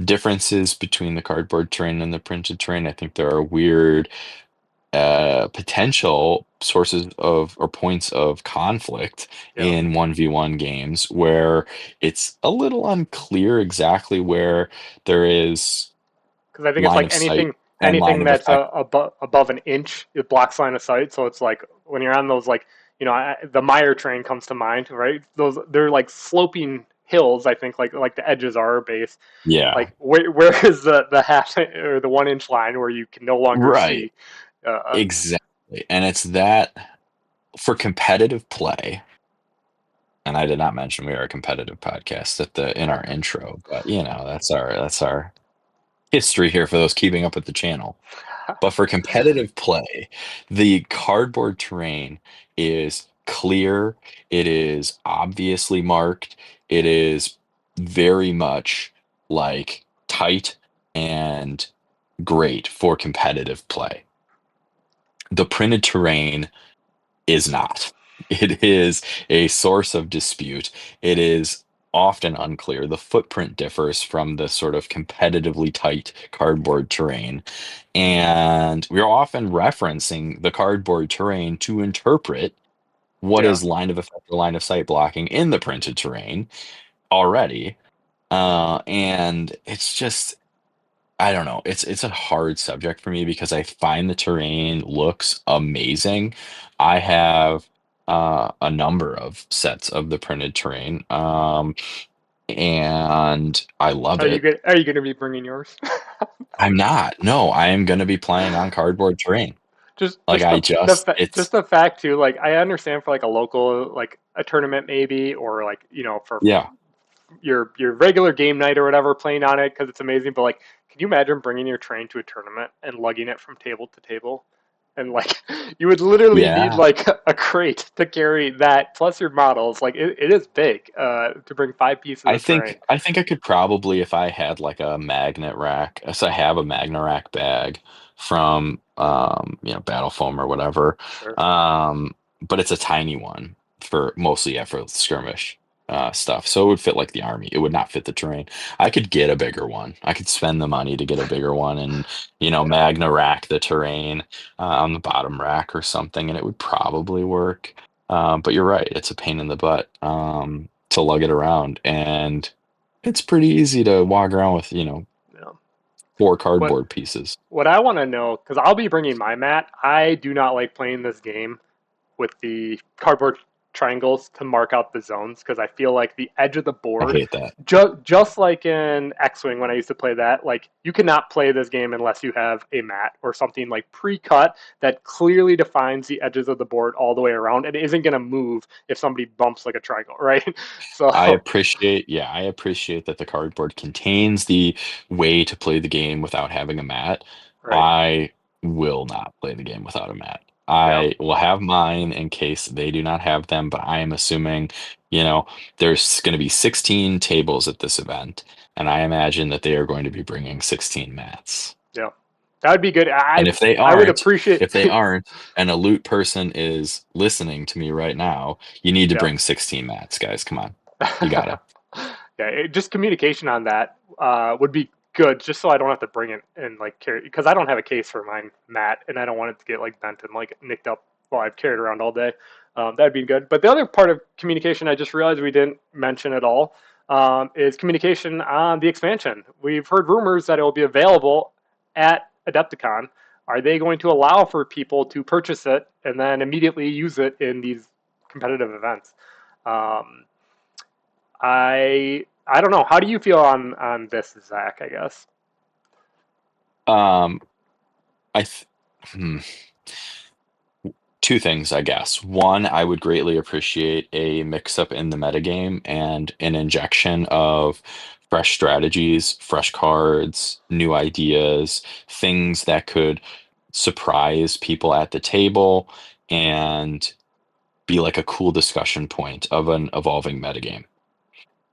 differences between the cardboard terrain and the printed terrain. I think there are weird potential sources of or points of conflict Yeah. in 1v1 games where it's a little unclear exactly where there is because I think it's line like of sight and anything line of that's effect. above an inch, it blocks line of sight. So it's like when you're on those like the Meyer train comes to mind, right? Those they're like sloping hills. I think like the edges are base. Yeah, Like where is the half or the 1 inch line where you can no longer right. see? Uh, Exactly. And it's that for competitive play, and I did not mention we are a competitive podcast at the in our intro, but that's our history here for those keeping up with the channel. But for competitive play, the cardboard terrain is clear, it is obviously marked, it is very much like tight and great for competitive play. The printed terrain is not. It is a source of dispute. It is often unclear. The footprint differs from the sort of competitively tight cardboard terrain. And we're often referencing the cardboard terrain to interpret what yeah. is line of effect or line of sight blocking in the printed terrain already. And it's just I don't know. It's a hard subject for me because I find the terrain looks amazing. I have a number of sets of the printed terrain, and I love it. Are you going to be bringing yours? I'm not. No, I am going to be playing on cardboard terrain. Like Just I just, just it's the fact too. Like I understand for like a local like a tournament maybe or like for yeah. your regular game night or whatever playing on it because it's amazing. But like, can you imagine bringing your train to a tournament and lugging it from table to table? And like, you would literally need Yeah. like a crate to carry that plus your models. Like it is big to bring 5 pieces I of terrain. think I think I could probably if I had like a magnet rack, so I have a magnet rack bag from Battle Foam or whatever. Sure. But it's a tiny one for mostly yeah, for skirmish stuff. So it would fit like the army. It would not fit the terrain. I could get a bigger one. I could spend the money to get a bigger one and Yeah. magna rack the terrain on the bottom rack or something, and it would probably work. But you're right, it's a pain in the butt to lug it around, and it's pretty easy to walk around with, Yeah. four What cardboard pieces. what I want to know because I'll be bringing my mat. I do not like playing this game with the cardboard triangles to mark out the zones because I feel like the edge of the I board, hate that. just like in X-Wing when I used to play that, like you cannot play this game unless you have a mat or something like pre-cut that clearly defines the edges of the board all the way around and isn't going to move if somebody bumps like a triangle, right? So, I appreciate that the cardboard contains the way to play the game without having a mat. right, I will not play the game without a mat. yeah, I will have mine in case they do not have them, but I am assuming, you know, there's going to be 16 tables at this event, and I imagine that they are going to be bringing 16 mats. yeah, that would be good. And if they I would aren't, appreciate, if they aren't, and a loot person is listening to me right now, you need to yeah. bring 16 mats, guys. Come on. You gotta. Yeah, just communication on that would be good, just so I don't have to bring it and like carry because I don't have a case for mine mat, and I don't want it to get like bent and like nicked up while I've carried around all day. That'd be good. But the other part of communication I just realized we didn't mention at all is communication on the expansion. We've heard rumors that it will be available at Adepticon. Are they going to allow for people to purchase it and then immediately use it in these competitive events? Um, I don't know. How do you feel on this, Zach? I guess. Um, I th hmm. Two things, I guess. One, I would greatly appreciate a mix-up in the metagame and an injection of fresh strategies, fresh cards, new ideas, things that could surprise people at the table and be like a cool discussion point of an evolving metagame.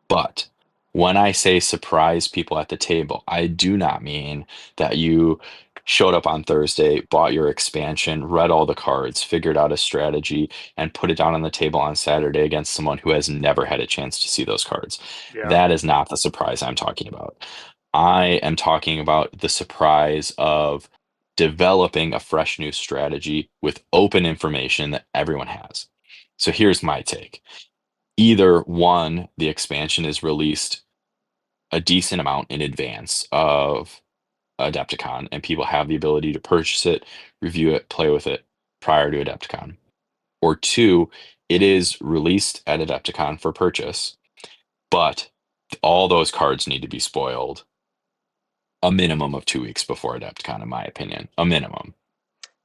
But when I say surprise people at the table, I do not mean that you showed up on Thursday, bought your expansion, read all the cards, figured out a strategy, and put it down on the table on Saturday against someone who has never had a chance to see those cards. Yeah. That is not the surprise I'm talking about. I am talking about the surprise of developing a fresh new strategy with open information that everyone has. So here's my take. Either one, the expansion is released a decent amount in advance of Adepticon, and people have the ability to purchase it, review it, play with it prior to Adepticon. Or two, it is released at Adepticon for purchase, but all those cards need to be spoiled a minimum of 2 weeks before Adepticon, in my opinion. A minimum.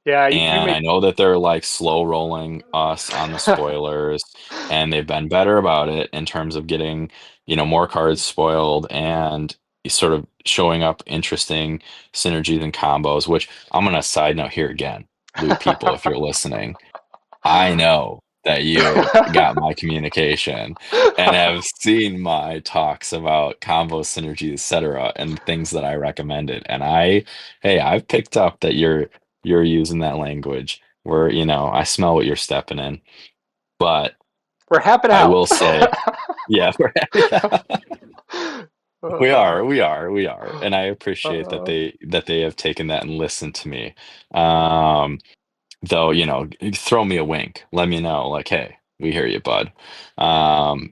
Yeah, you And I make. know that they're like slow rolling us on the spoilers, and they've been better about it in terms of getting, more cards spoiled and sort of showing up interesting synergies and combos, which I'm gonna side note here again, loot people, if you're listening. I know that you got my communication and have seen my talks about combo synergy, etc., and things that I recommended. And hey, I've picked up that you're using that language where, I smell what you're stepping in. But We're happy to I help. will say, yeah, yeah, we uh, are, we are, we are. And I appreciate that uh, they have taken that and listened to me. Um, Though, throw me a wink. Let me know, like, hey, we hear you, bud.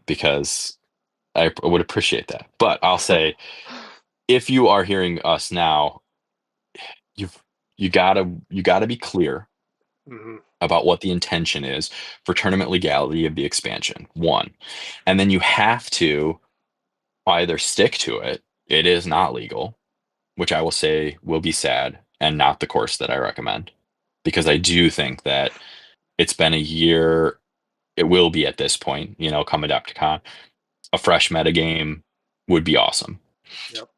Because I would appreciate that. But I'll say, if you are hearing us now, you've you gotta be clear mhm. about what the intention is for tournament legality of the expansion. One. And then you have to either stick to it. It is not legal, which I will say will be sad and not the course that I recommend. Because I do think that it's been a year. It will be at this point, come Adepticon. A fresh metagame would be awesome. Yep.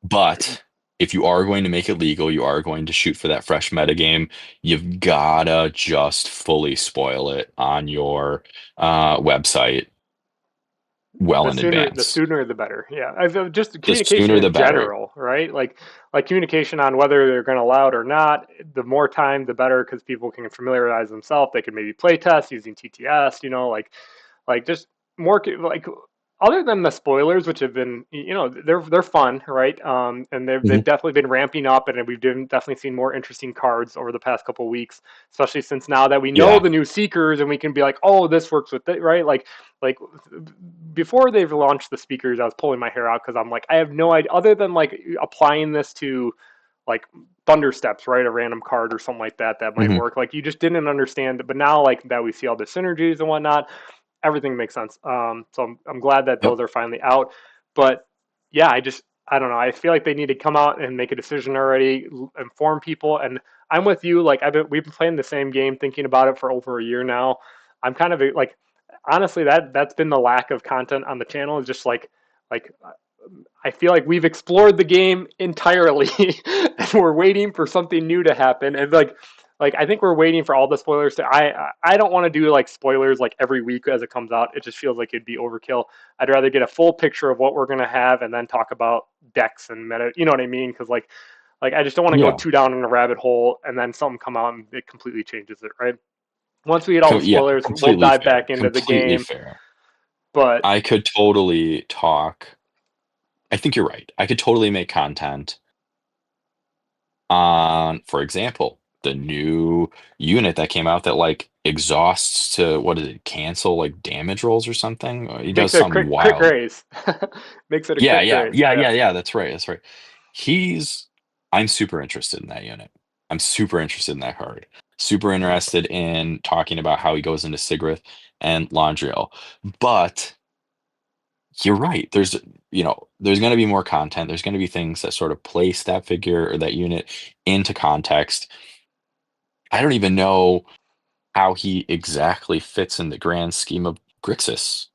But if you are going to make it legal, you are going to shoot for that fresh metagame, you've gotta just fully spoil it on your website well The in sooner advance. the better. Yeah, just The communication sooner the in better. general, right? Like communication on whether they're going to allow it or not. The more time, the better, because people can familiarize themselves. They can maybe play test using TTS. Like just more like other than the spoilers, which have been, they're fun, right? And they've Mhm. definitely been ramping up, and we've definitely seen more interesting cards over the past couple of weeks, especially since now that we know Yeah. the new seekers, and we can be like, oh, this works with it, right? Like before they've launched the speakers, I was pulling my hair out because I'm like, I have no idea, other than like applying this to like thunder steps, right? A random card or something like that that might Mhm. work. Like you just didn't understand it, but now like that we see all the synergies and whatnot, everything makes sense. So I'm glad that Yep. those are finally out. But yeah, I don't know. I feel like they need to come out and make a decision already, inform people. And I'm with you. Like we've been playing the same game, thinking about it for over a year now. I'm kind of like, honestly, that's been the lack of content on the channel. Is just like I feel like we've explored the game entirely, and we're waiting for something new to happen. And like I think we're waiting for all the spoilers to. I don't want to do like spoilers like every week as it comes out. It just feels like it'd be overkill. I'd rather get a full picture of what we're gonna have and then talk about decks and meta. You know what I mean? Because like I just don't want to go Yeah. too down in a rabbit hole and then something come out and it completely changes it. Right? Once we get all the Yeah. spoilers, we'll Completely dive fair. back into the Completely game. fair. But I could totally talk. I think you're right. I could totally make content on, for example, the new unit that came out that like exhausts to, what is it, cancel like damage rolls or something. He does makes it a something quick wild. raise. Makes it a Yeah, quick yeah, raise. yeah, Yeah. yeah, yeah. That's right. That's right. He's I'm super interested in that unit. I'm super interested in that card. Super interested in talking about how he goes into Sigrith and Landriel. But you're right. There's going to be more content. There's going to be things that sort of place that figure or that unit into context. I don't even know how he exactly fits in the grand scheme of Grixis.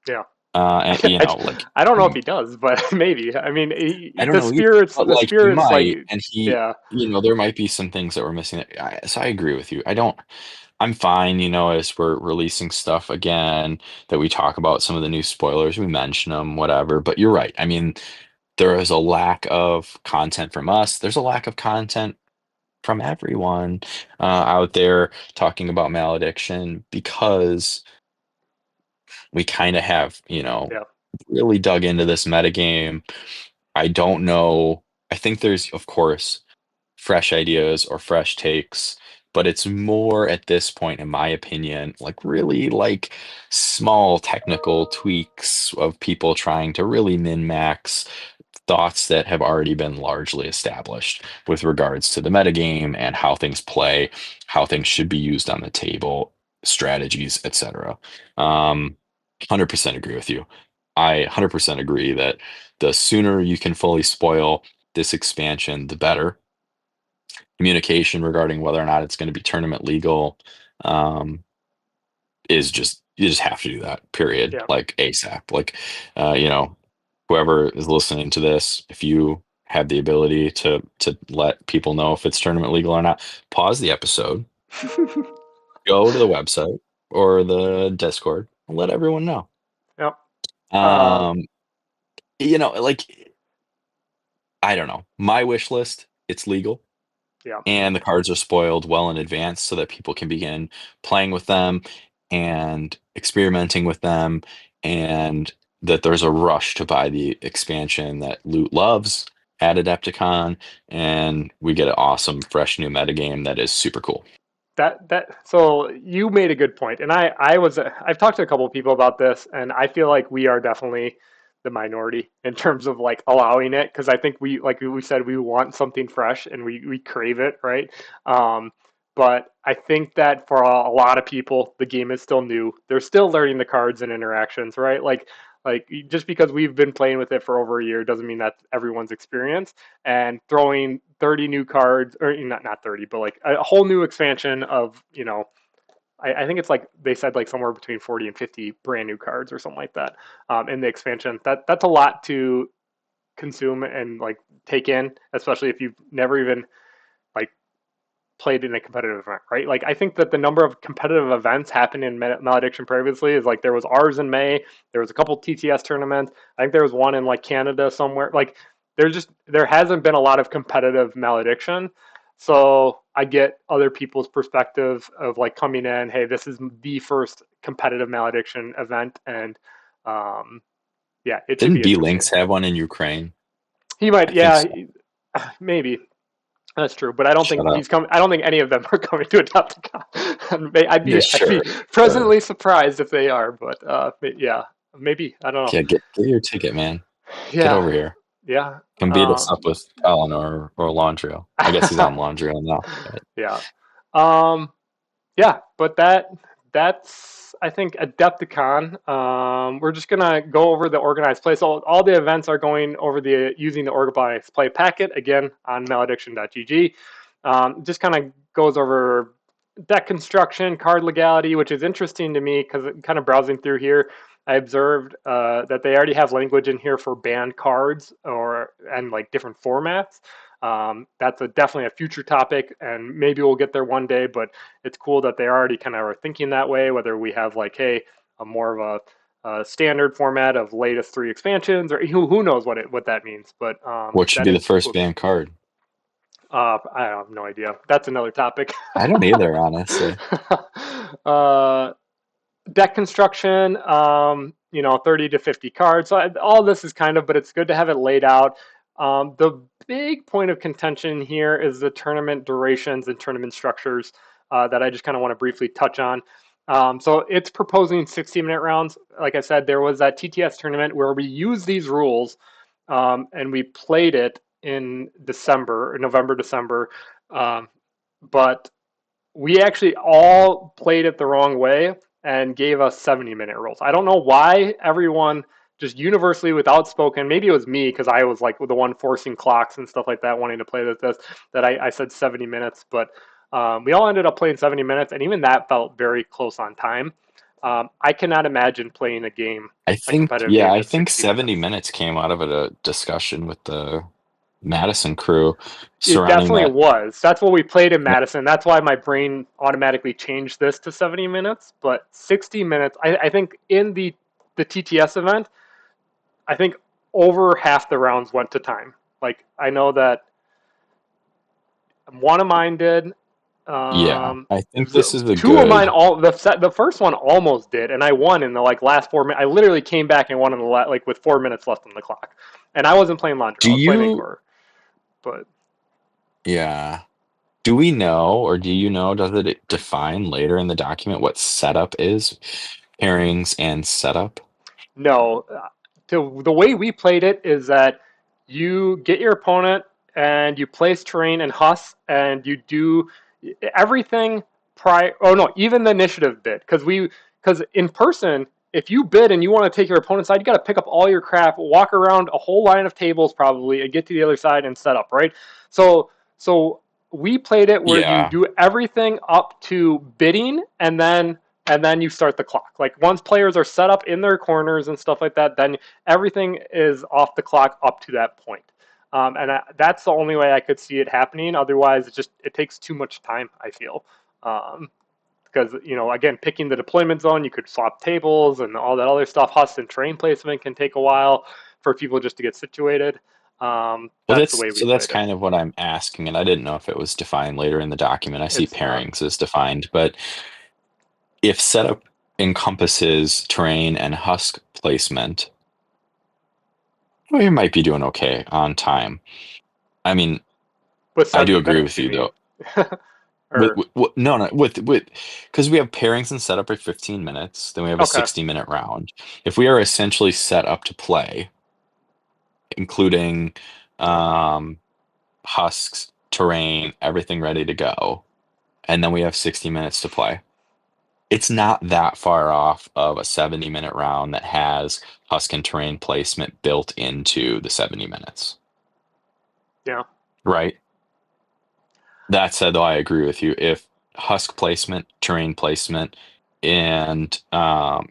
Yeah. And, I, like, I don't know if mm, he does, but maybe. I mean, I don't know either, but the like he spirits, like, might, and yeah, there might be some things that we're missing. So I agree with you. I'm fine, as we're releasing stuff again that we talk about some of the new spoilers, we mention them, whatever. But you're right. I mean, there is a lack of content from us. There's a lack of content from everyone out there talking about malediction because we kind of have, yeah. really dug into this metagame. I don't know. I think there's, of course, fresh ideas or fresh takes, but it's more at this point, in my opinion, like really like small technical tweaks of people trying to really min max thoughts that have already been largely established with regards to the metagame and how things play, how things should be used on the table, strategies, etc. 100% agree with you. I 100% agree that the sooner you can fully spoil this expansion, the better. Communication regarding whether or not it's going to be tournament legal, um, is just you just have to do that, period. Yeah. Like ASAP. Like, you know, whoever is listening to this, if you have the ability to let people know if it's tournament legal or not, pause the episode, go to the website or the Discord, and let everyone know. Yep. Uh, Um, like I don't know. My wish list, it's legal. yeah. And the cards are spoiled well in advance so that people can begin playing with them and experimenting with them, and that there's a rush to buy the expansion that Loot loves at Adepticon, and we get an awesome fresh new metagame that is super cool. So you made a good point, and I've talked to a couple of people about this, and I feel like we are definitely the minority in terms of like allowing it, because I think we, like we said, we want something fresh and we crave it, right? um, but I think that for a lot of people the game is still new. They're still learning the cards and interactions, right? Like just because we've been playing with it for over a year doesn't mean that's everyone's experience. And throwing 30 new cards, or not 30, but like a whole new expansion of, I think it's like they said like somewhere between 40 and 50 brand new cards or something like that, in the expansion. That's a lot to consume and like take in, especially if you've never even like played in a competitive event, right? Like I think that the number of competitive events happened in Malediction previously is like there was ours in May, there was a couple TTS tournaments. I think there was one in like Canada somewhere. Like there hasn't been a lot of competitive Malediction. So I get other people's perspective of like coming in, hey, this is the first competitive Malediction event, and um, yeah, it should Didn't be B interesting. Links have one in Ukraine? He might, I think yeah, so. maybe. That's true, but I don't Shut think up. he's coming. I don't think any of them are coming to Adepticon. Yeah, I'd be sure. Sure. presently surprised if they are, but yeah, maybe I don't know. Yeah, get your ticket, man. Get Yeah, over here. yeah, Come beat us up with Colin or Laundrio. I guess he's on Laundrio now. But yeah, um, yeah. But that's I think Adepticon. We're just gonna go over the organized play. So all the events are going over the using the organized play packet again on malediction.gg. Just kind of goes over deck construction, card legality, which is interesting to me because kind of browsing through here, I observed that they already have language in here for banned cards and like different formats. That's definitely a future topic, and maybe we'll get there one day. But it's cool that they already kind of are thinking that way. Whether we have like, hey, a more of a standard format of latest three expansions, or who knows what that means. But what should that be the is first cool. banned card? I have no idea. That's another topic. I don't either, honestly. uh, Deck construction, 30 to 50 cards. So all this is kind of, but it's good to have it laid out. The big point of contention here is the tournament durations and tournament structures that I just kind of want to briefly touch on. So it's proposing 60-minute rounds. Like I said, there was that TTS tournament where we used these rules, and we played it in November, December. Um, but we actually all played it the wrong way and gave us 70-minute rules. I don't know why everyone just universally without spoken, maybe it was me because I was like the one forcing clocks and stuff like that, wanting to play this, that I said 70 minutes, but we all ended up playing 70 minutes, and even that felt very close on time. I cannot imagine playing a competitive Yeah, game I that's think 60 70 minutes. minutes came out of a discussion with the Madison crew It surrounding definitely that. was. That's what we played in Yeah. Madison. That's why my brain automatically changed this to 70 minutes. But 60 minutes, I think in the TTS event, I think over half the rounds went to time. Like I know that one of mine did. Yeah, I think this is a Two of mine good. all the first one almost did, and I won in the like last 4 minutes. I literally came back and won in the like with 4 minutes left on the clock, and I wasn't playing Laundry. Do I was playing you, Angkor. But yeah. Do we know, or do you know, does it define later in the document what setup is? Pairings and setup? no, the way we played it is that you get your opponent and you place terrain and Huss, and you do everything prior. Oh no, even the initiative bit, because in person, if you bid and you want to take your opponent's side, you got to pick up all your crap, walk around a whole line of tables probably, and get to the other side and set up, right? So we played it where you Yeah. do everything up to bidding, and then you start the clock. Like once players are set up in their corners and stuff like that, then everything is off the clock up to that point. That's the only way I could see it happening. Otherwise, it takes too much time. I feel. Because again, picking the deployment zone, you could swap tables and all that other stuff. Husk and train placement can take a while for people just to get situated. Well, That's the way we that's played it. kind of what I'm asking, and I didn't know if it was defined later in the document. I see It's not. pairings as defined, but if setup encompasses terrain and husk placement, we might be doing okay on time. I mean, With I do 70 agree minutes, with you you mean? though. Or No, no, with because we have pairings and setup at 15 minutes, then we have a okay, 60-minute round. If we are essentially set up to play, including um, husks, terrain, everything ready to go, and then we have 60 minutes to play. It's not that far off of a 70-minute round that has husk and terrain placement built into the 70 minutes, yeah, right? That said, though, I agree with you. If husk placement, terrain placement, and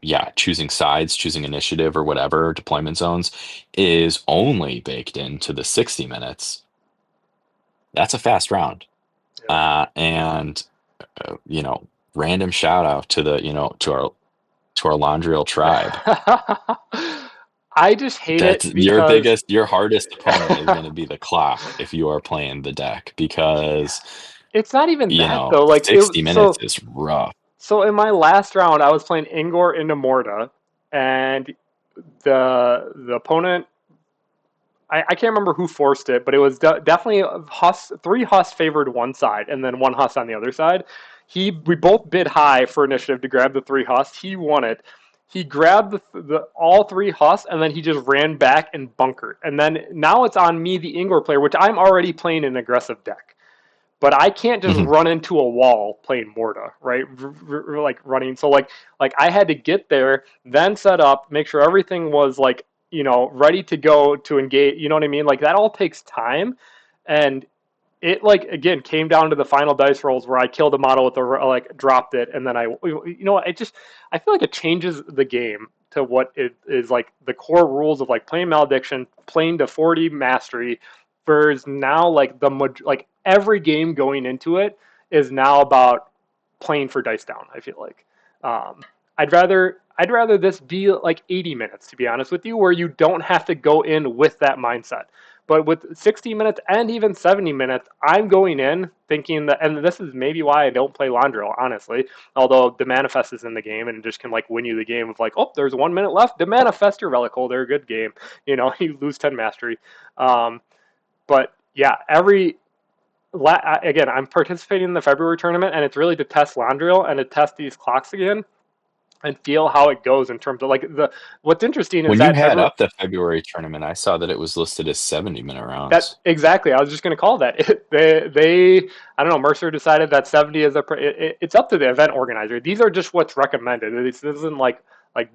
yeah, choosing sides, choosing initiative or whatever, deployment zones is only baked into the 60 minutes, that's a fast round. yeah. And you know, random shout out to the, to our Londriel tribe. I just hate That's it because your hardest opponent is going to be the clock if you are playing the deck because, it's not even that though. Like it 60 was minutes so. is rough. So in my last round, I was playing Ingor into Morta, and the opponent, I can't remember who forced it, but it was definitely three Huss favored one side, and then one Huss on the other side. We both bid high for initiative to grab the three Huss. He won it. He grabbed the all three Huss, and then he just ran back and bunkered. And then now it's on me, the Ingor player, which I'm already playing an aggressive deck, but I can't just Mhm. run into a wall playing Morta, right? Like running. So like I had to get there, then set up, make sure everything was like ready to go to engage. You know what I mean? Like that all takes time, and it like again came down to the final dice rolls where I killed a model with the like dropped it, and then I feel like it changes the game to what it is like the core rules of like playing Malediction, playing to 40 mastery, versus now like like every game going into it is now about playing for dice down. I feel like I'd rather this be like 80 minutes to be honest with you, where you don't have to go in with that mindset. But with 60 minutes and even 70 minutes, I'm going in thinking that, and this is maybe why I don't play Londril, honestly. Although the manifest is in the game and just can like win you the game of like, oh, there's 1 minute left. The manifest your relic holder, good game. You lose 10 mastery. Um, but yeah, again, I'm participating in the February tournament, and it's really to test Londril and to test these clocks again and feel how it goes in terms of like the. What's interesting is When you that had up the February tournament, I saw that it was listed as 70-minute that rounds. exactly. I was just going to call that. They I don't know. Mercer decided that 70 is it's up to the event organizer. These are just what's recommended. This isn't like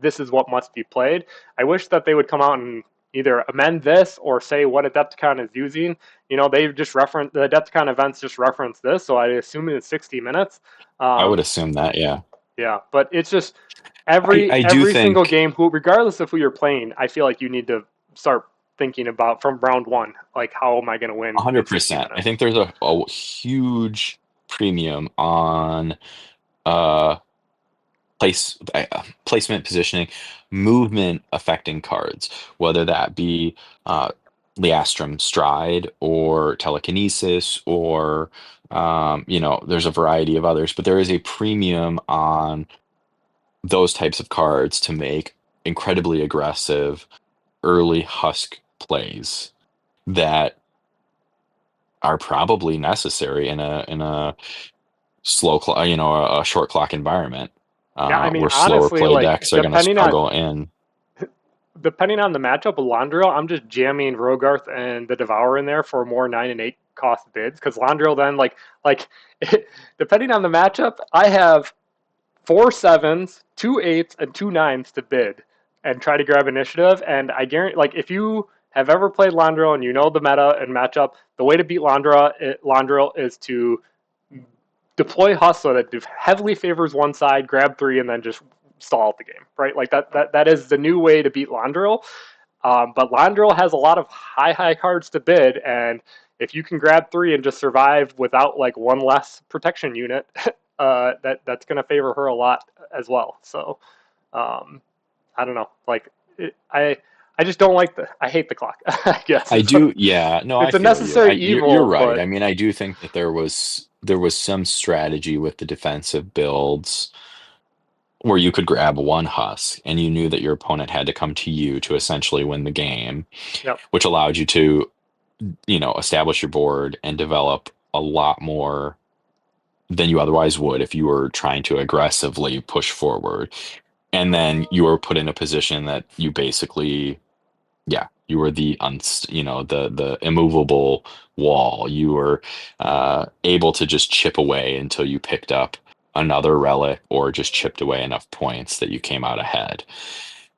this is what must be played. I wish that they would come out and either amend this or say what Adepticon is using. They've just referenced the Adepticon events just reference this, so I assume it's 60 minutes. I would Um, assume that, yeah. yeah, but it's just every I do every single think game, regardless of who you're playing, I feel like you need to start thinking about from round one, like how am I going to win in 60 100%. I minutes? think there's a huge premium on uh placement, positioning, movement affecting cards, whether that be uh, Leastrum Stride or Telekinesis or there's a variety of others, but there is a premium on those types of cards to make incredibly aggressive early husk plays that are probably necessary in a a short clock environment Yeah, I mean where slower honestly, play like decks are going to struggle in. depending on the matchup with Londrel, I'm just jamming Rogarth and the Devourer in there for more 9 and 8 cost bids because Londrel then like depending on the matchup, I have 4 7s, 2 8s, and 2 9s to bid and try to grab initiative. And I guarantee, like, if you have ever played Londrel and you know the meta and matchup, the way to beat Londrel is to deploy Hustler that heavily favors one side, grab 3, and then just stall out the game, right? Like that is the new way to beat Londrel. But Londrel has a lot of high cards to bid, and if you can grab 3 and just survive without like one less protection unit, that's going to favor her a lot as well. So I don't know, like I just don't like the I hate the clock. I guess I do, yeah. No, I it's a feel you. necessary You're evil, right. but I mean, I do think that there was some strategy with the defensive builds where you could grab one husk and you knew that your opponent had to come to you to essentially win the game, yep, which allowed you to, establish your board and develop a lot more than you otherwise would if you were trying to aggressively push forward. And then you were put in a position that you basically, yeah, you were the immovable wall. You were able to just chip away until you picked up another relic or just chipped away enough points that you came out ahead.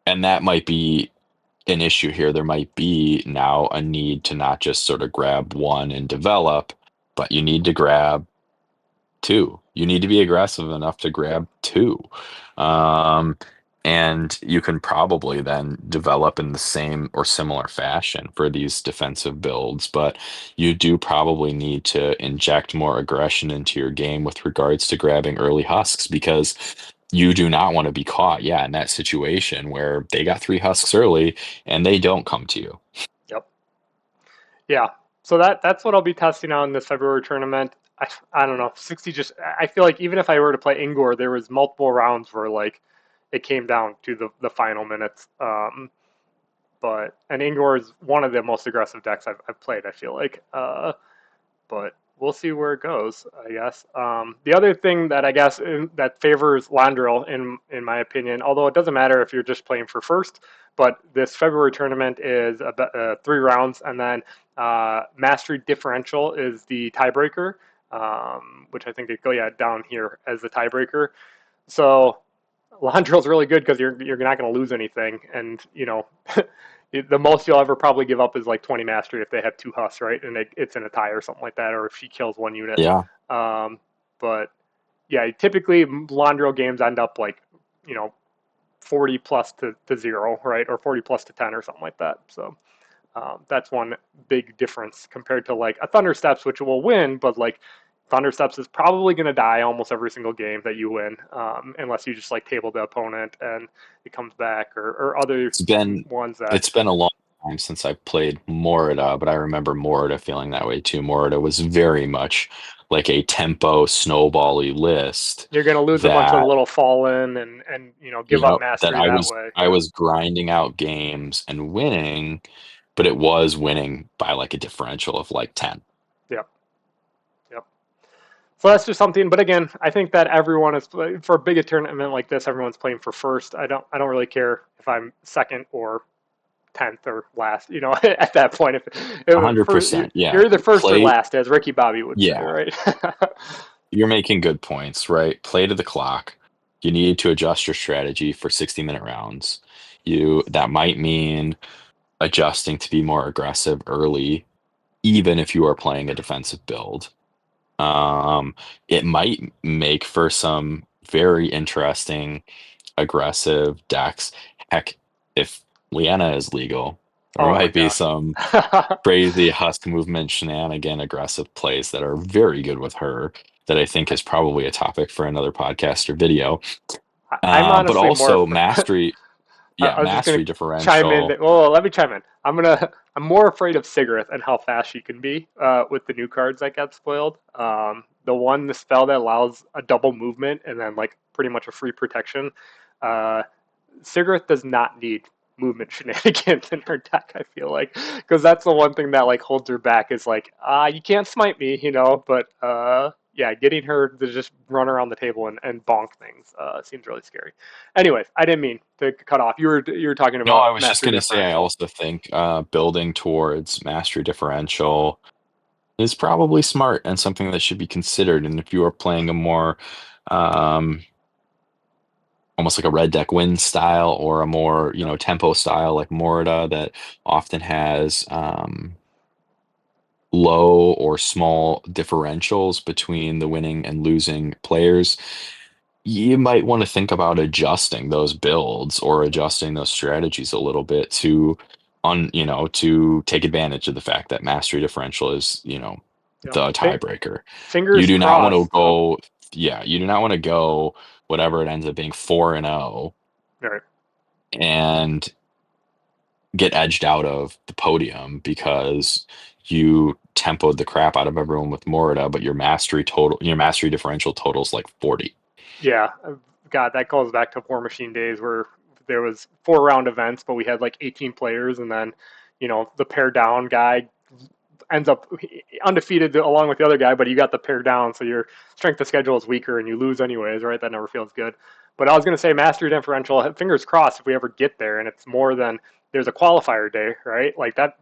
And that might be an issue here. There might be now a need to not just sort of grab one and develop, but you need to grab two. You need to be aggressive enough to yep, grab two. Um, and you can probably then develop in the same or similar fashion for these defensive builds, but you do probably need to inject more aggression into your game with regards to grabbing early husks because you do not want to be caught, yeah, in that situation where they got 3 husks early and they don't come to you. yep. Yeah. So that's what I'll be testing out in this February tournament. I don't know. 60 just I feel like even if I were to play Ingor, there was multiple rounds where like it came down to the final minutes. But and Ingor is one of the most aggressive decks I've played, I feel like. But we'll see where it goes, I guess. The other thing that I guess that favors Landrill, in my opinion, although it doesn't matter if you're just playing for first, but this February tournament is 3 rounds, and then Mastery Differential is the tiebreaker, which I think it go down here as the tiebreaker. So Landrill's really good because you're not going to lose anything, and the most you'll ever probably give up is like 20 mastery if they have 2 husks, right? And it's in a tie or something like that, or if she kills one unit. Yeah, Um, but yeah, typically Landrill games end up like, you know, 40 plus to 0, right? Or 40 plus to 10 or something like that. So that's one big difference compared to like a Thunder Steps, which will win, but like Thunder Steps is probably going to die almost every single game that you win, unless you just like table the opponent and it comes back, or other it's been ones that it's been a long time since I played Morida, but I remember Morida feeling that way too. Morida was very much like a tempo snowbally list you're going to lose a bunch of that, little fallen and give up that mastery I that was way. I Yeah, was grinding out games and winning, but it was winning by like a differential of like 10. yeah, yeah. So that's just something. But again, I think that everyone is for a big tournament like this. Everyone's playing for first. I don't really care if I'm second or 10th or last. At that point, if first, 100%. Yeah. you're either first or Play, last, as Ricky Bobby would say, yeah. right? You're making good points, right? Play to the clock. You need to adjust your strategy for 60-minute rounds. That might mean adjusting to be more aggressive early, even if you are playing a defensive build. Um, it might make for some very interesting aggressive decks. Heck, if Leanna is legal, there Oh my might be gosh. some crazy husk movement shenanigan aggressive plays that are very good with her that I think is probably a topic for another podcast or video. I'm But honestly more. also mastery, yeah, I was just gonna mastery chime in. differential. Well, let me chime in. I'm more afraid of Sigareth and how fast she can be with the new cards that got spoiled. The spell that allows a double movement and then like pretty much a free protection. Uh, Sigareth does not need movement shenanigans in her deck. I feel like because that's the one thing that like holds her back is like you can't smite me, but yeah, getting her to just run around the table and bonk things seems really scary. Anyways, I didn't mean to cut off. You were talking No, I about was just mastery gonna say I differential. also think building towards mastery differential is probably smart and something that should be considered. And if you are playing a more um, almost like a red deck win style or a more, Yep. tempo style like Morita that often has low or small differentials between the winning and losing players, you might want to think about adjusting those builds or adjusting those strategies a little bit to take advantage of the fact that mastery differential is, Yep. the tiebreaker. You Fingers do not want to crossed. Oh, go, yeah, you do not want to go whatever it ends up being 4-0 all right. and get edged out of the podium because you tempoed the crap out of everyone with Morita, but your mastery differential totals like 40. Yeah, God, that goes back to War Machine days where there was 4 round events, but we had like 18 players, and then the pair down guy ends up undefeated along with the other guy, but you got the pair down, so your strength of schedule is weaker and you lose anyways, right? That never feels good. But I was going to say mastery differential, fingers crossed if we ever get there and it's more than there's a qualifier day, right? Like that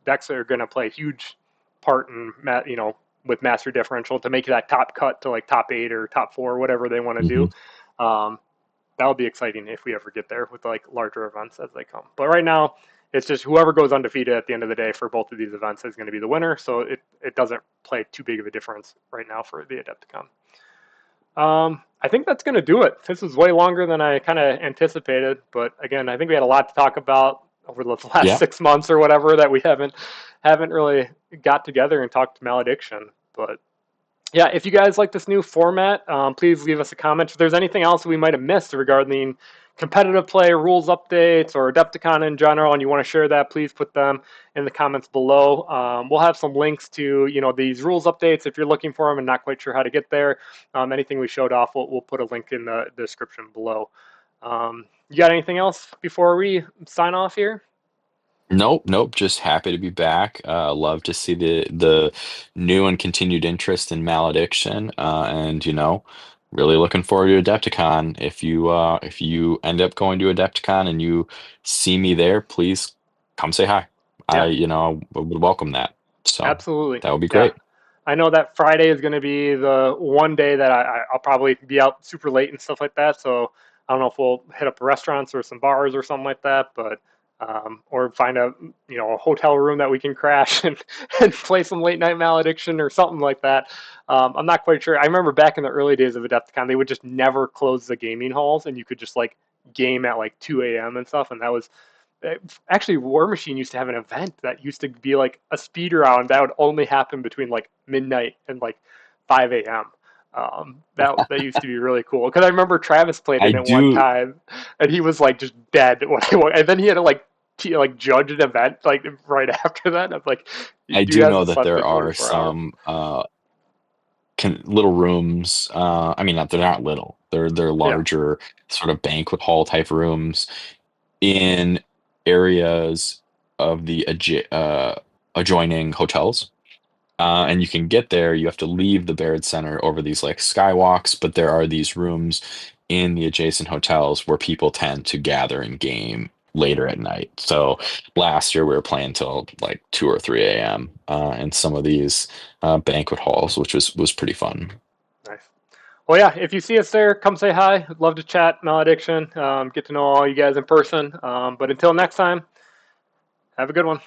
decks are going to play a huge part in with mastery differential to make that top cut to like top 8 or top 4, whatever they want to Hmm. do. Um, that would be exciting if we ever get there with like larger events as they come. But right now, it's just whoever goes undefeated at the end of the day for both of these events is going to be the winner. So it doesn't play too big of a difference right now for the Adepticon. I think that's going to do it. This was way longer than I kind of anticipated, but again, I think we had a lot to talk about over the last Yeah. 6 months or whatever that we haven't really got together and talked Malediction. But yeah, if you guys like this new format, please leave us a comment. If there's anything else we might have missed regarding competitive play, rules updates, or Adepticon in general, and you want to share that, please put them in the comments below. We'll have some links to these rules updates if you're looking for them and not quite sure how to get there. Anything we showed off, we'll put a link in the description below. You got anything else before we sign off here? Nope, nope. Just happy to be back. Love to see the new and continued interest in Malediction, and really looking forward to Adepticon. If you end up going to Adepticon and you see me there, please come say hi. I Yeah, you know would welcome that. So absolutely. that would be Yeah. great. I know that Friday is going to be the one day that I'll probably be out super late and stuff like that. So I don't know if we'll hit up restaurants or some bars or something like that, but or find a hotel room that we can crash and play some late night Malediction or something like that. I'm not quite sure. I remember back in the early days of Adepticon, they would just never close the gaming halls, and you could just like game at like 2 a.m. and stuff, and that was actually War Machine used to have an event that used to be like a speed round that would only happen between like midnight and like 5 a.m. That used to be really cool because I remember Travis played I in it one do time and he was like just dead when and then he had to like judge an event like right after that. I'm like, I dude do know hasn't that slept there in are 24 hours. some little rooms. I mean, they're not little. They're Yeah, larger, sort of banquet hall type rooms in areas of the adjoining hotels. And you can get there. You have to leave the Baird Center over these like skywalks, but there are these rooms in the adjacent hotels where people tend to gather and game later at night. So last year we were playing till like 2 or 3 a.m. In some of these banquet halls, which was pretty fun. nice. Well, yeah, if you see us there, come say hi. I'd love to chat Malediction, get to know all you guys in person. But until next time, have a good one.